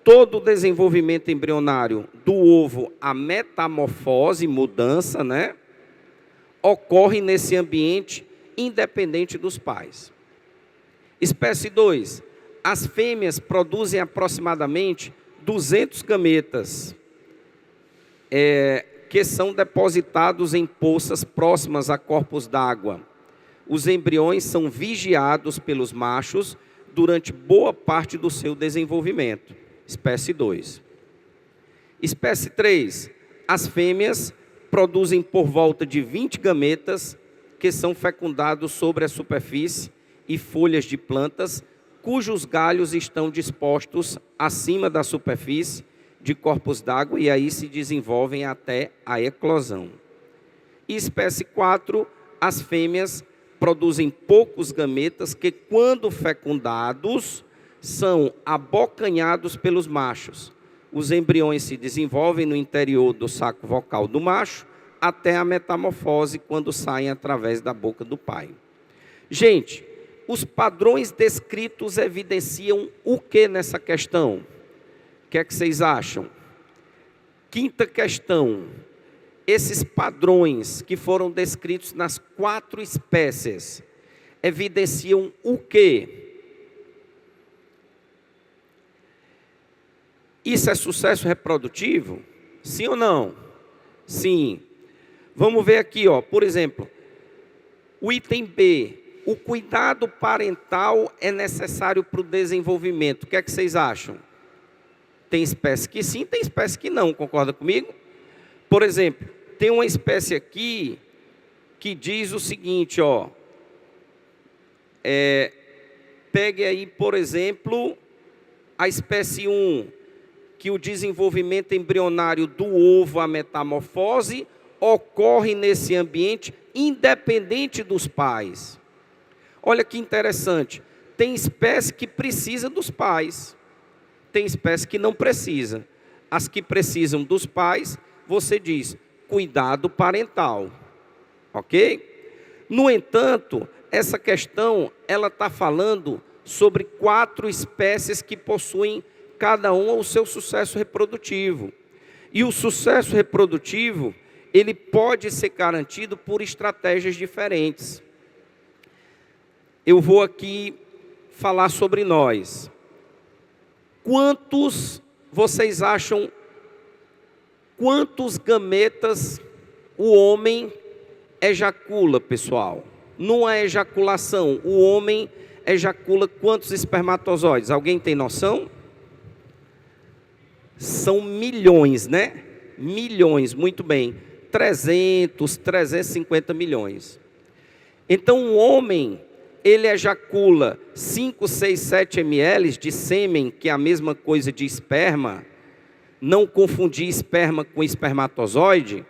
Todo o desenvolvimento embrionário do ovo, a metamorfose, mudança, né, ocorre nesse ambiente independente dos pais. Espécie 2, as fêmeas produzem aproximadamente 200 gametas, que são depositados em poças próximas a corpos d'água. Os embriões são vigiados pelos machos durante boa parte do seu desenvolvimento. Espécie 2. Espécie 3, as fêmeas produzem por volta de 20 gametas, que são fecundados sobre a superfície e folhas de plantas, cujos galhos estão dispostos acima da superfície de corpos d'água e aí se desenvolvem até a eclosão. E espécie 4, as fêmeas produzem poucos gametas que, quando fecundados, são abocanhados pelos machos. Os embriões se desenvolvem no interior do saco vocal do macho até a metamorfose, quando saem através da boca do pai. Gente, os padrões descritos evidenciam o que nessa questão? O que é que vocês acham? Quinta questão. esses padrões que foram descritos nas 4 espécies evidenciam o quê? Isso é sucesso reprodutivo? Sim ou não? Sim. Vamos ver aqui, ó, por exemplo, o item B. O cuidado parental é necessário para o desenvolvimento. O que é que vocês acham? Tem espécie que sim, tem espécie que não. Concorda comigo? Por exemplo, tem uma espécie aqui que diz o seguinte, ó. Pegue aí, por exemplo, a espécie 1, que o desenvolvimento embrionário do ovo, a metamorfose, ocorre nesse ambiente independente dos pais. Olha que interessante, tem espécie que precisa dos pais, tem espécie que não precisa. As que precisam dos pais, você diz, cuidado parental, ok? No entanto, essa questão, ela está falando sobre 4 espécies que possuem cada uma o seu sucesso reprodutivo. E o sucesso reprodutivo, ele pode ser garantido por estratégias diferentes. Eu vou aqui falar sobre nós. Quantos vocês acham, quantos gametas o homem ejacula, pessoal? Numa ejaculação, o homem ejacula quantos espermatozoides? Alguém tem noção? São milhões, né? Milhões, muito bem. 350 milhões. Então, o homem, ele ejacula 5, 6, 7 ml de sêmen, que é a mesma coisa de esperma. Não confundir esperma com espermatozoide,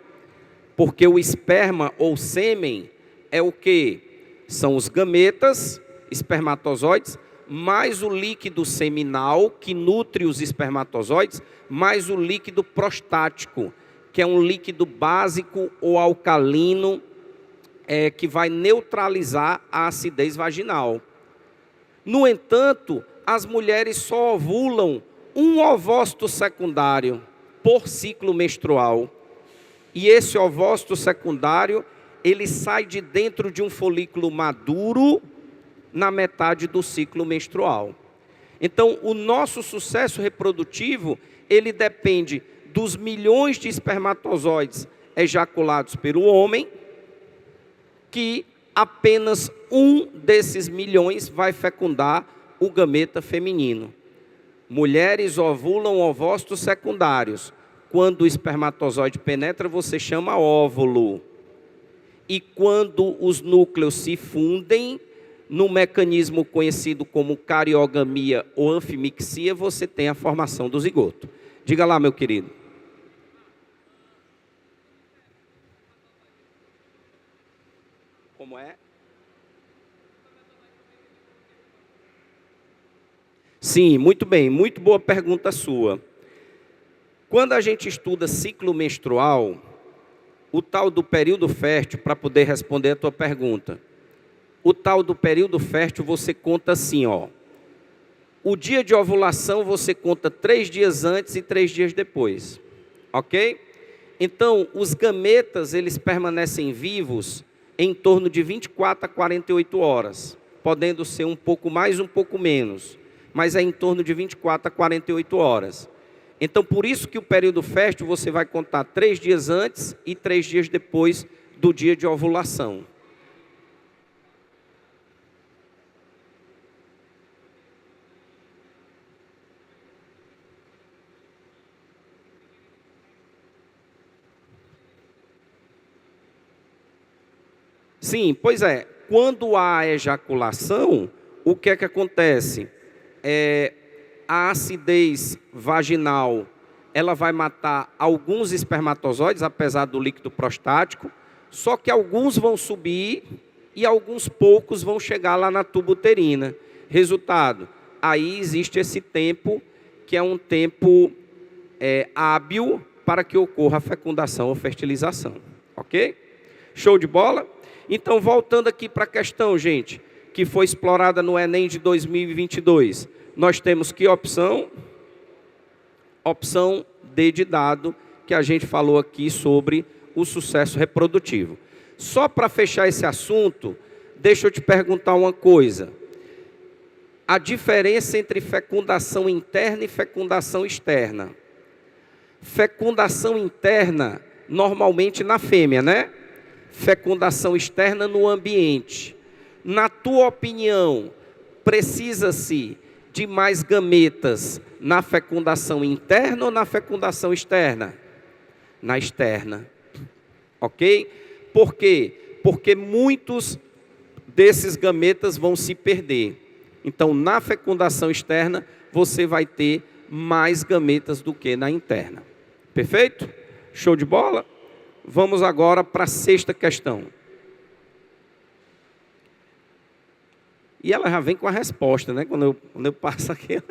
porque o esperma ou sêmen é o quê? São os gametas, espermatozoides, mais o líquido seminal, que nutre os espermatozoides, mais o líquido prostático, que é um líquido básico ou alcalino, que vai neutralizar a acidez vaginal. No entanto, as mulheres só ovulam um ovócito secundário por ciclo menstrual. E esse ovócito secundário, ele sai de dentro de um folículo maduro na metade do ciclo menstrual. Então, o nosso sucesso reprodutivo, ele depende dos milhões de espermatozoides ejaculados pelo homem, que apenas um desses milhões vai fecundar o gameta feminino. Mulheres ovulam ovócitos secundários. Quando o espermatozoide penetra, você chama óvulo. E quando os núcleos se fundem, no mecanismo conhecido como cariogamia ou anfimixia, você tem a formação do zigoto. Diga lá, meu querido. Como é? Sim, muito bem, muito boa pergunta sua. Quando a gente estuda ciclo menstrual, o tal do período fértil, para poder responder a tua pergunta, o tal do período fértil você conta assim, ó. O dia de ovulação você conta 3 dias antes e 3 dias depois, ok? Então, os gametas, eles permanecem vivos em torno de 24 a 48 horas, podendo ser um pouco mais, um pouco menos, mas é em torno de 24 a 48 horas. Então, por isso que o período fértil você vai contar 3 dias antes e 3 dias depois do dia de ovulação. Sim, pois é. Quando há ejaculação, o que é que acontece? A acidez vaginal, ela vai matar alguns espermatozoides, apesar do líquido prostático, só que alguns vão subir e alguns poucos vão chegar lá na tuba uterina. Resultado, aí existe esse tempo, que é um tempo hábil para que ocorra a fecundação ou fertilização. Ok? Show de bola? Então, voltando aqui para a questão, gente, que foi explorada no Enem de 2022. Nós temos que opção? Opção D de dado, que a gente falou aqui sobre o sucesso reprodutivo. Só para fechar esse assunto, deixa eu te perguntar uma coisa. A diferença entre fecundação interna e fecundação externa. Fecundação interna, normalmente na fêmea, né? Fecundação externa no ambiente. Na tua opinião, precisa-se de mais gametas na fecundação interna ou na fecundação externa? Na externa. Ok? Por quê? Porque muitos desses gametas vão se perder. Então, na fecundação externa, você vai ter mais gametas do que na interna. Perfeito? Show de bola? Vamos agora para a sexta questão. E ela já vem com a resposta, né? Quando eu passo aqui.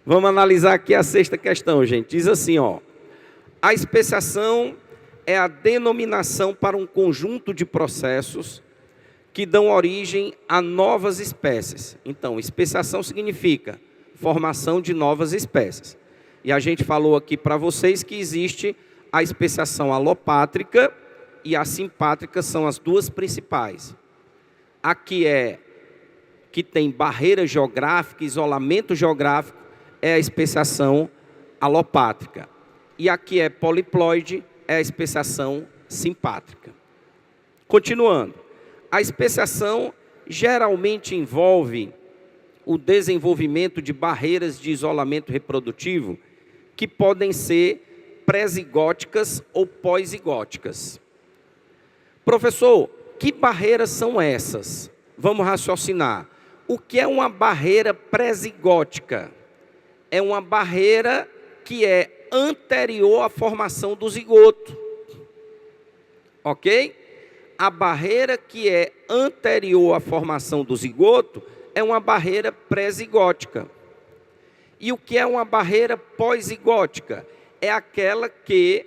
Vamos analisar aqui a sexta questão, gente. Diz assim, ó. A especiação é a denominação para um conjunto de processos que dão origem a novas espécies. Então, especiação significa formação de novas espécies. E a gente falou aqui para vocês que existe a especiação alopátrica e a simpátrica, são as duas principais. A que tem barreira geográfica, isolamento geográfico, é a especiação alopátrica. E a que é poliploide é a especiação simpátrica. Continuando. A especiação geralmente envolve o desenvolvimento de barreiras de isolamento reprodutivo que podem ser pré-zigóticas ou pós-zigóticas. Professor, que barreiras são essas? Vamos raciocinar. O que é uma barreira pré-zigótica? É uma barreira que é anterior à formação do zigoto. Ok? A barreira que é anterior à formação do zigoto é uma barreira pré-zigótica. E o que é uma barreira pós-zigótica? É aquela que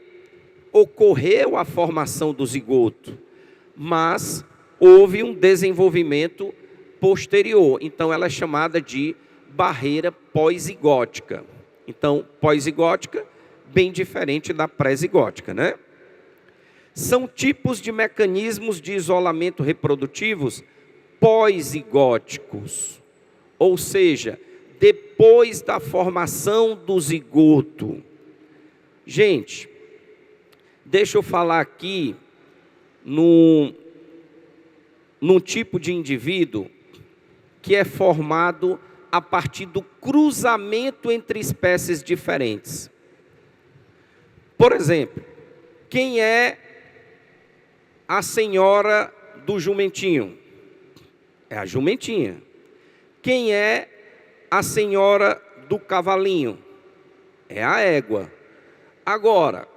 ocorreu a formação do zigoto, mas houve um desenvolvimento posterior. Então, ela é chamada de barreira pós-zigótica. Então, pós-zigótica, bem diferente da pré-zigótica, né? São tipos de mecanismos de isolamento reprodutivos pós-zigóticos, ou seja, depois da formação do zigoto. Gente, deixa eu falar aqui num tipo de indivíduo que é formado a partir do cruzamento entre espécies diferentes. Por exemplo, quem é a senhora do jumentinho? É a jumentinha. Quem é a senhora do cavalinho? É a égua. Agora,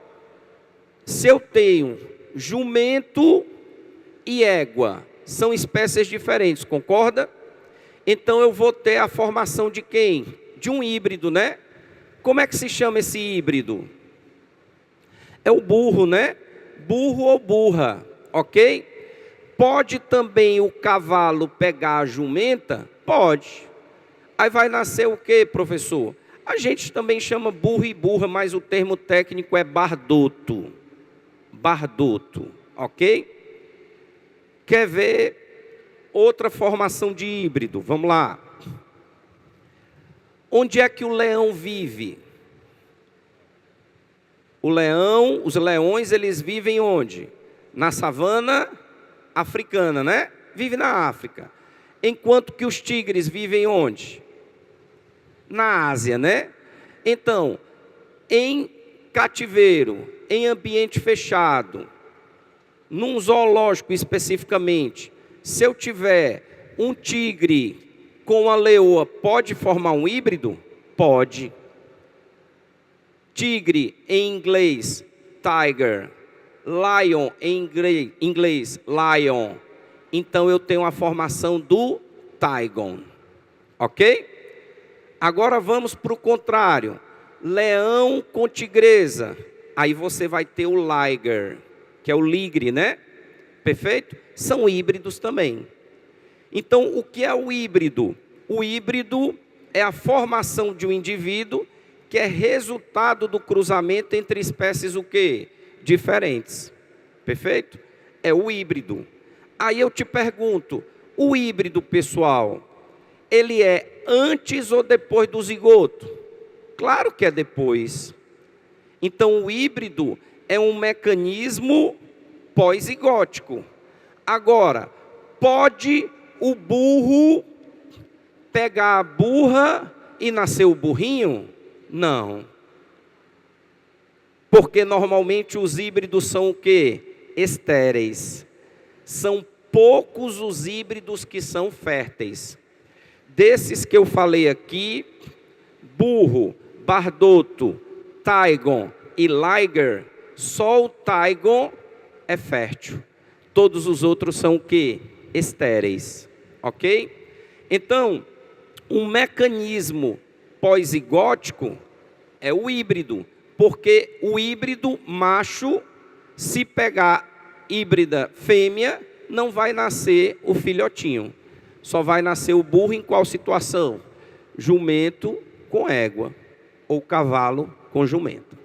se eu tenho jumento e égua, são espécies diferentes, concorda? Então eu vou ter a formação de quem? De um híbrido, né? Como é que se chama esse híbrido? É o burro, né? Burro ou burra, ok? Pode também o cavalo pegar a jumenta? Pode. Aí vai nascer o quê, professor? A gente também chama burro e burra, mas o termo técnico é bardoto. Bardoto, ok? Quer ver outra formação de híbrido? Vamos lá. Onde é que o leão vive? Os leões, eles vivem onde? Na savana africana, né? Vive na África. Enquanto que os tigres vivem onde? Na Ásia, né? Então, em cativeiro, em ambiente fechado, num zoológico especificamente, se eu tiver um tigre com uma leoa, pode formar um híbrido? Pode. Tigre em inglês, tiger. Lion em inglês, lion. Então eu tenho a formação do tigon. Ok? Agora vamos para o contrário. Leão com tigresa. Aí você vai ter o liger, que é o ligre, né? Perfeito? São híbridos também. Então, o que é o híbrido? O híbrido é a formação de um indivíduo que é resultado do cruzamento entre espécies o quê? diferentes. Perfeito? É o híbrido. Aí eu te pergunto, o híbrido, pessoal, ele é antes ou depois do zigoto? Claro que é depois. Então o híbrido é um mecanismo pós-zigótico. Agora, pode o burro pegar a burra e nascer o burrinho? Não. Porque normalmente os híbridos são o quê? Estéreis. São poucos os híbridos que são férteis. Desses que eu falei aqui, burro, bardoto, taigon e liger, só o taigon é fértil. Todos os outros são o quê? Estéreis. Ok? Então, um mecanismo pós-zigótico é o híbrido. Porque o híbrido macho, se pegar híbrida fêmea, não vai nascer o filhotinho. Só vai nascer o burro em qual situação? Jumento com égua, ou cavalo com jumento.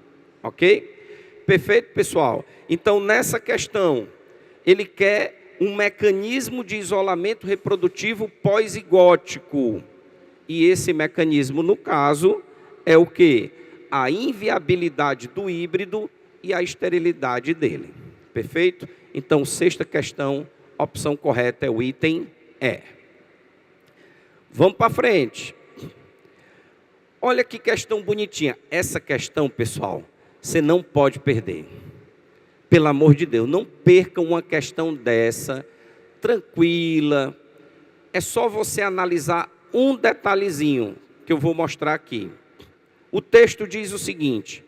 Ok? Perfeito, pessoal? Então, nessa questão, ele quer um mecanismo de isolamento reprodutivo pós-zigótico. E esse mecanismo, no caso, é o quê? A inviabilidade do híbrido e a esterilidade dele. Perfeito? Então, sexta questão, opção correta é o item E. Vamos para frente. Olha que questão bonitinha. Essa questão, pessoal, você não pode perder. Pelo amor de Deus, não perca uma questão dessa, tranquila. É só você analisar um detalhezinho que eu vou mostrar aqui. O texto diz o seguinte: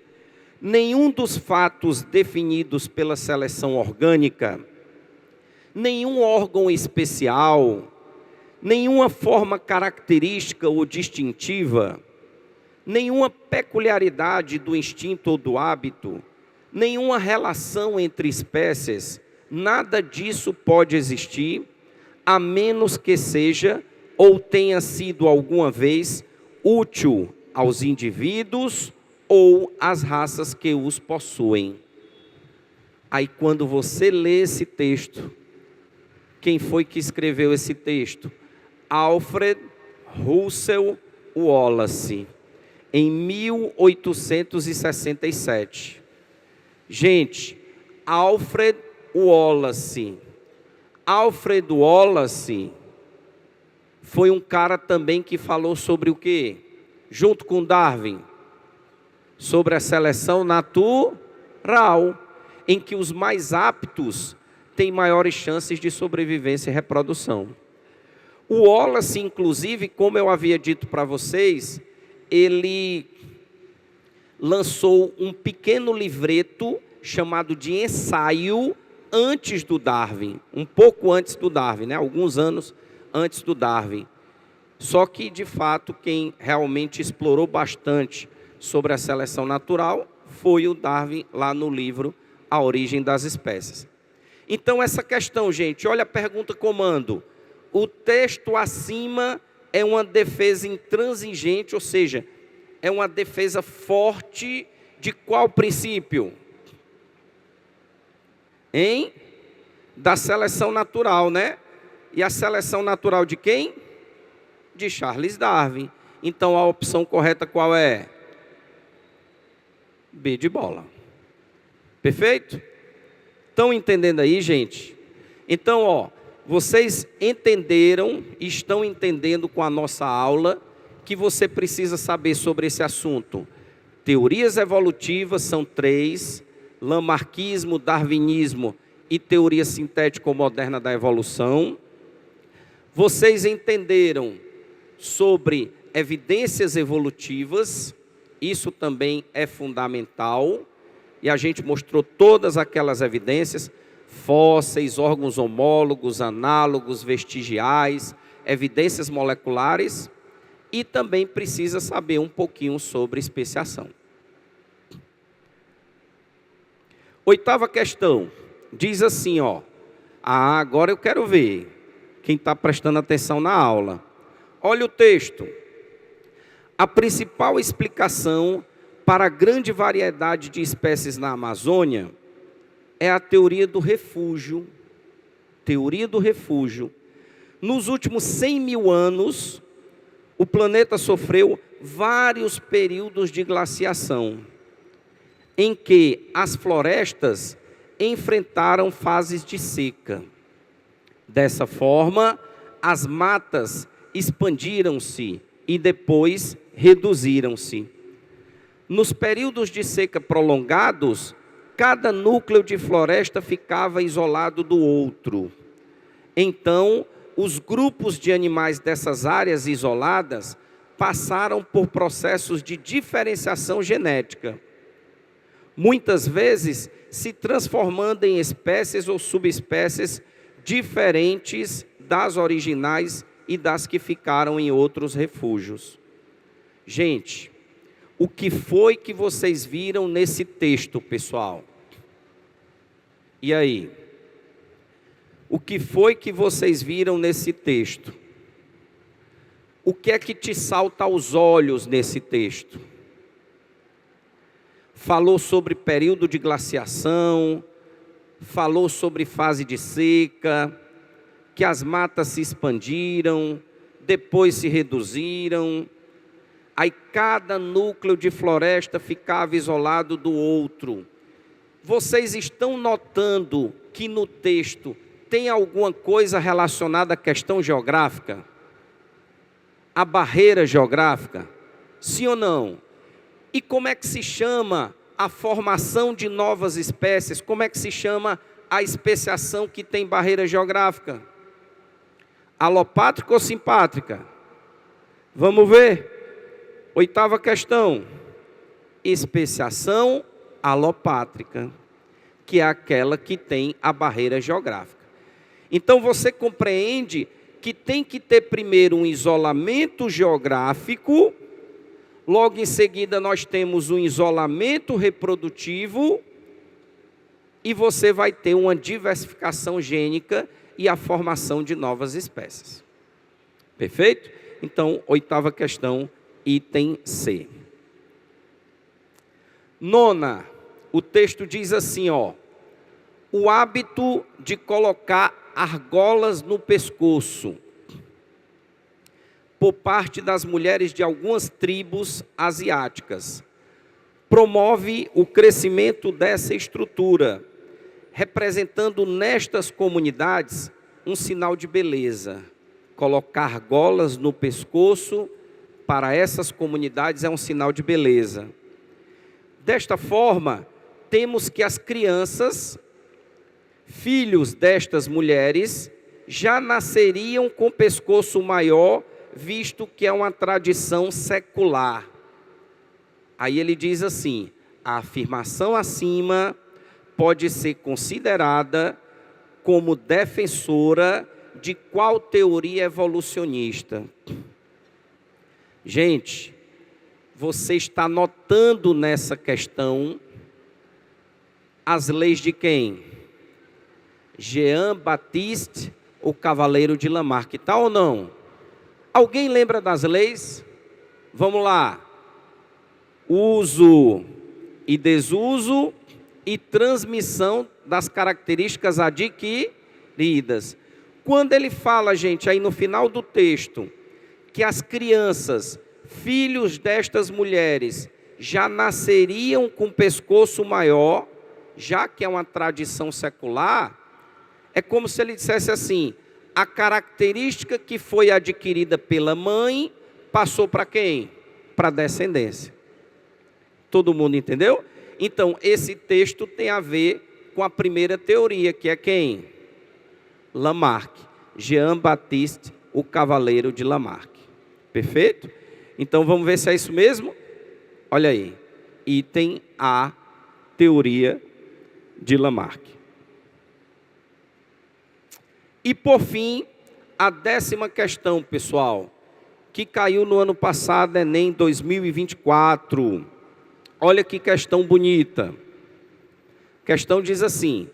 nenhum dos fatos definidos pela seleção orgânica, nenhum órgão especial, nenhuma forma característica ou distintiva, nenhuma peculiaridade do instinto ou do hábito, nenhuma relação entre espécies, nada disso pode existir, a menos que seja ou tenha sido alguma vez útil aos indivíduos ou às raças que os possuem. Aí quando você lê esse texto, quem foi que escreveu esse texto? Alfred Russel Wallace, em 1867. Gente, Alfred Wallace foi um cara também que falou sobre o quê? Junto com Darwin, sobre a seleção natural, em que os mais aptos têm maiores chances de sobrevivência e reprodução. O Wallace, inclusive, como eu havia dito para vocês, ele lançou um pequeno livreto chamado de ensaio antes do Darwin, um pouco antes do Darwin, né? Alguns anos antes do Darwin. Só que, de fato, quem realmente explorou bastante sobre a seleção natural foi o Darwin, lá no livro A Origem das Espécies. Então, essa questão, gente, olha a pergunta comando. O texto acima é uma defesa intransigente, ou seja, é uma defesa forte de qual princípio? Da seleção natural, né? E a seleção natural de quem? De Charles Darwin. Então a opção correta qual é? B de bola. Perfeito? Estão entendendo aí, gente? Então, ó, vocês entenderam, estão entendendo com a nossa aula que você precisa saber sobre esse assunto. Teorias evolutivas são 3, lamarckismo, darwinismo e teoria sintético-moderna da evolução. Vocês entenderam sobre evidências evolutivas, isso também é fundamental, e a gente mostrou todas aquelas evidências, fósseis, órgãos homólogos, análogos, vestigiais, evidências moleculares, e também precisa saber um pouquinho sobre especiação. Oitava questão, diz assim, ó, agora eu quero ver quem está prestando atenção na aula. Olha o texto. A principal explicação para a grande variedade de espécies na Amazônia é a teoria do refúgio. Teoria do refúgio. Nos últimos 100 mil anos, o planeta sofreu vários períodos de glaciação, em que as florestas enfrentaram fases de seca. Dessa forma, as matas expandiram-se e depois reduziram-se. Nos períodos de seca prolongados, cada núcleo de floresta ficava isolado do outro. Então, os grupos de animais dessas áreas isoladas passaram por processos de diferenciação genética, muitas vezes se transformando em espécies ou subespécies diferentes das originais e das que ficaram em outros refúgios. Gente, o que foi que vocês viram nesse texto, pessoal? E aí? O que foi que vocês viram nesse texto? O que é que te salta aos olhos nesse texto? Falou sobre período de glaciação, falou sobre fase de seca, que as matas se expandiram, depois se reduziram, aí cada núcleo de floresta ficava isolado do outro. Vocês estão notando que no texto tem alguma coisa relacionada à questão geográfica? A barreira geográfica? Sim ou não? E como é que se chama a formação de novas espécies? Como é que se chama a especiação que tem barreira geográfica? Alopátrica ou simpátrica? Vamos ver. 8ª questão. Especiação alopátrica, que é aquela que tem a barreira geográfica. Então você compreende que tem que ter primeiro um isolamento geográfico, logo em seguida nós temos um isolamento reprodutivo e você vai ter uma diversificação gênica e a formação de novas espécies. Perfeito? Então, 8ª questão, item C. 9ª, o texto diz assim, o hábito de colocar argolas no pescoço por parte das mulheres de algumas tribos asiáticas promove o crescimento dessa estrutura, representando nestas comunidades um sinal de beleza. Colocar argolas no pescoço para essas comunidades é um sinal de beleza. Desta forma, temos que as crianças, filhos destas mulheres, já nasceriam com pescoço maior, visto que é uma tradição secular. Aí ele diz assim, a afirmação acima pode ser considerada como defensora de qual teoria evolucionista? Gente, você está notando nessa questão as leis de quem? Jean-Baptiste, o Cavaleiro de Lamarck, tá ou não? Alguém lembra das leis? Vamos lá. Uso e desuso e transmissão das características adquiridas. Quando ele fala, gente, aí no final do texto, que as crianças, filhos destas mulheres, já nasceriam com pescoço maior, já que é uma tradição secular, é como se ele dissesse assim, a característica que foi adquirida pela mãe, passou para quem? Para a descendência. Todo mundo entendeu? Então, esse texto tem a ver com a primeira teoria, que é quem? Lamarck. Jean-Baptiste, o Cavaleiro de Lamarck. Perfeito? Então, vamos ver se é isso mesmo? Olha aí. Item A, teoria de Lamarck. E, por fim, a 10ª questão, pessoal, que caiu no ano passado, Enem 2024. Olha que questão bonita. A questão diz assim,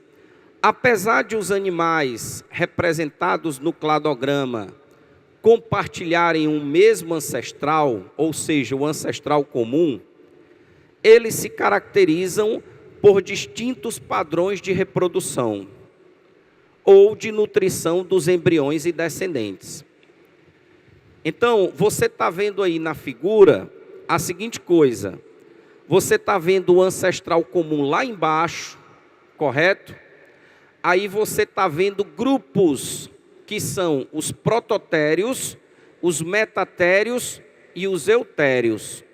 apesar de os animais representados no cladograma compartilharem um mesmo ancestral, ou seja, o ancestral comum, eles se caracterizam por distintos padrões de reprodução ou de nutrição dos embriões e descendentes. Então, você está vendo aí na figura a seguinte coisa: você está vendo o ancestral comum lá embaixo, correto? Aí você está vendo grupos que são os prototérios, os metatérios e os eutérios.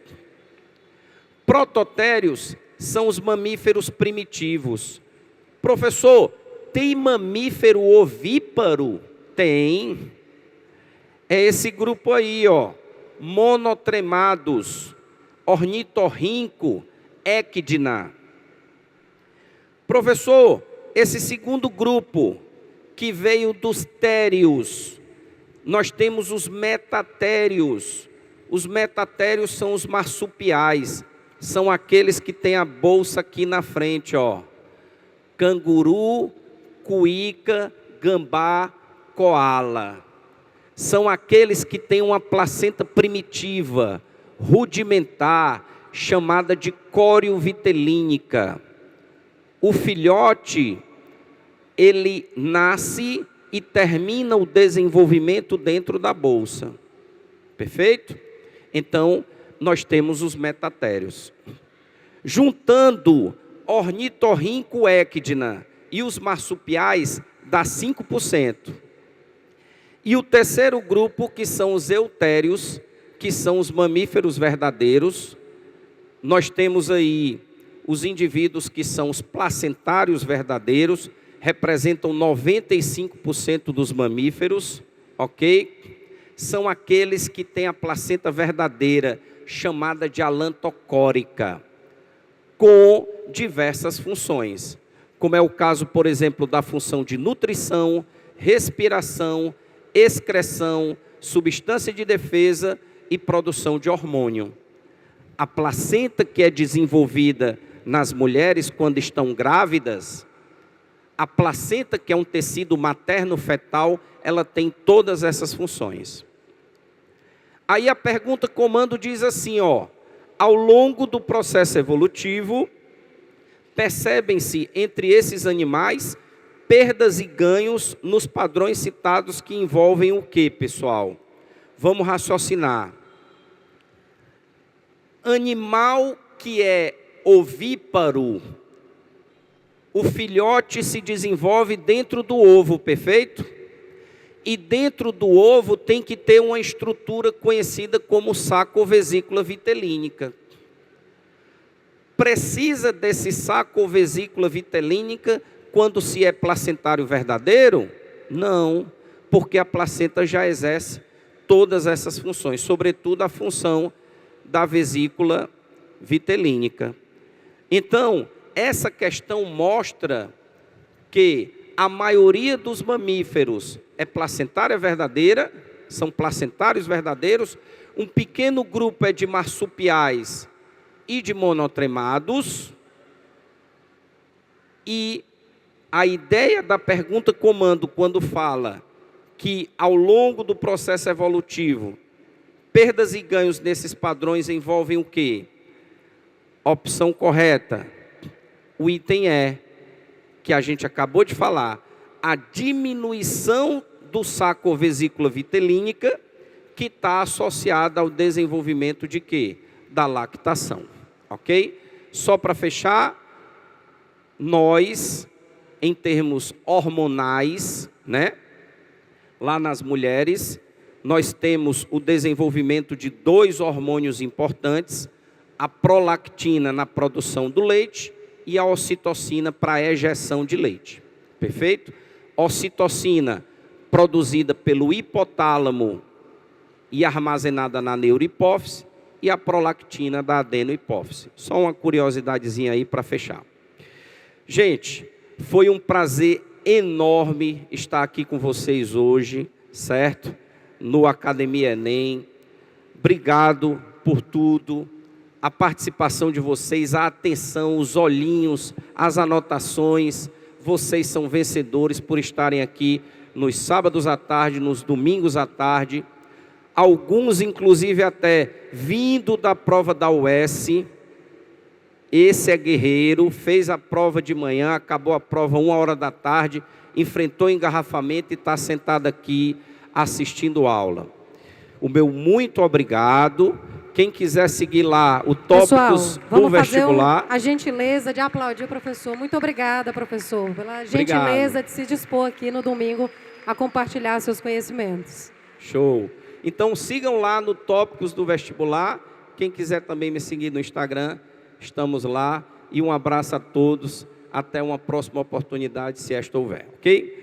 Prototérios são os mamíferos primitivos. Professor, tem mamífero ovíparo? Tem. É esse grupo aí, ó. Monotremados, ornitorrinco, equidna. Professor, esse segundo grupo que veio dos térios, nós temos os metatérios. Os metatérios são os marsupiais, são aqueles que têm a bolsa aqui na frente, ó. Canguru, cuíca, gambá, coala. São aqueles que têm uma placenta primitiva, rudimentar, chamada de córeo vitelínica. O filhote, ele nasce e termina o desenvolvimento dentro da bolsa. Perfeito? Então, nós temos os metatérios. Juntando ornitorrinco equidna e os marsupiais, dá 5%. E o terceiro grupo, que são os eutérios, que são os mamíferos verdadeiros. Nós temos aí os indivíduos que são os placentários verdadeiros, representam 95% dos mamíferos, ok? São aqueles que têm a placenta verdadeira, chamada de alantocórica, com diversas funções, como é o caso, por exemplo, da função de nutrição, respiração, excreção, substância de defesa e produção de hormônio. A placenta que é desenvolvida nas mulheres quando estão grávidas, a placenta que é um tecido materno-fetal, ela tem todas essas funções. Aí a pergunta comando diz assim, ó: ao longo do processo evolutivo, percebem-se entre esses animais perdas e ganhos nos padrões citados que envolvem o que, pessoal? Vamos raciocinar. Animal que é ovíparo, o filhote se desenvolve dentro do ovo, perfeito? E dentro do ovo tem que ter uma estrutura conhecida como saco ou vesícula vitelínica. Precisa desse saco ou vesícula vitelínica quando se é placentário verdadeiro? Não, porque a placenta já exerce todas essas funções, sobretudo a função da vesícula vitelínica. Então, essa questão mostra que a maioria dos mamíferos é placentária verdadeira, são placentários verdadeiros, um pequeno grupo é de marsupiais e de monotremados, e a ideia da pergunta comando, quando fala que ao longo do processo evolutivo, perdas e ganhos nesses padrões envolvem o quê? Opção correta, o item E, que a gente acabou de falar, a diminuição do saco ou vesícula vitelínica, que está associada ao desenvolvimento de quê? Da lactação, ok? Só para fechar, nós, em termos hormonais, né? Lá nas mulheres, nós temos o desenvolvimento de 2 hormônios importantes, a prolactina na produção do leite e a ocitocina para a ejeção de leite. Perfeito? Ocitocina produzida pelo hipotálamo e armazenada na neurohipófise, e a prolactina da adenohipófise. Só uma curiosidadezinha aí para fechar. Gente, foi um prazer enorme estar aqui com vocês hoje, certo? No Academia Enem. Obrigado por tudo. A participação de vocês, a atenção, os olhinhos, as anotações. Vocês são vencedores por estarem aqui nos sábados à tarde, nos domingos à tarde. Alguns, inclusive, até vindo da prova da UES. Esse é guerreiro, fez a prova de manhã, acabou a prova 1h da tarde, enfrentou engarrafamento e está sentado aqui assistindo aula. O meu muito obrigado. Quem quiser seguir lá o Tópicos do Vestibular. Vamos fazer a gentileza de aplaudir o professor. Muito obrigada, professor, pela gentileza de se dispor aqui no domingo a compartilhar seus conhecimentos. Show. Então sigam lá no Tópicos do Vestibular. Quem quiser também me seguir no Instagram, estamos lá. E um abraço a todos. Até uma próxima oportunidade, se esta houver, ok?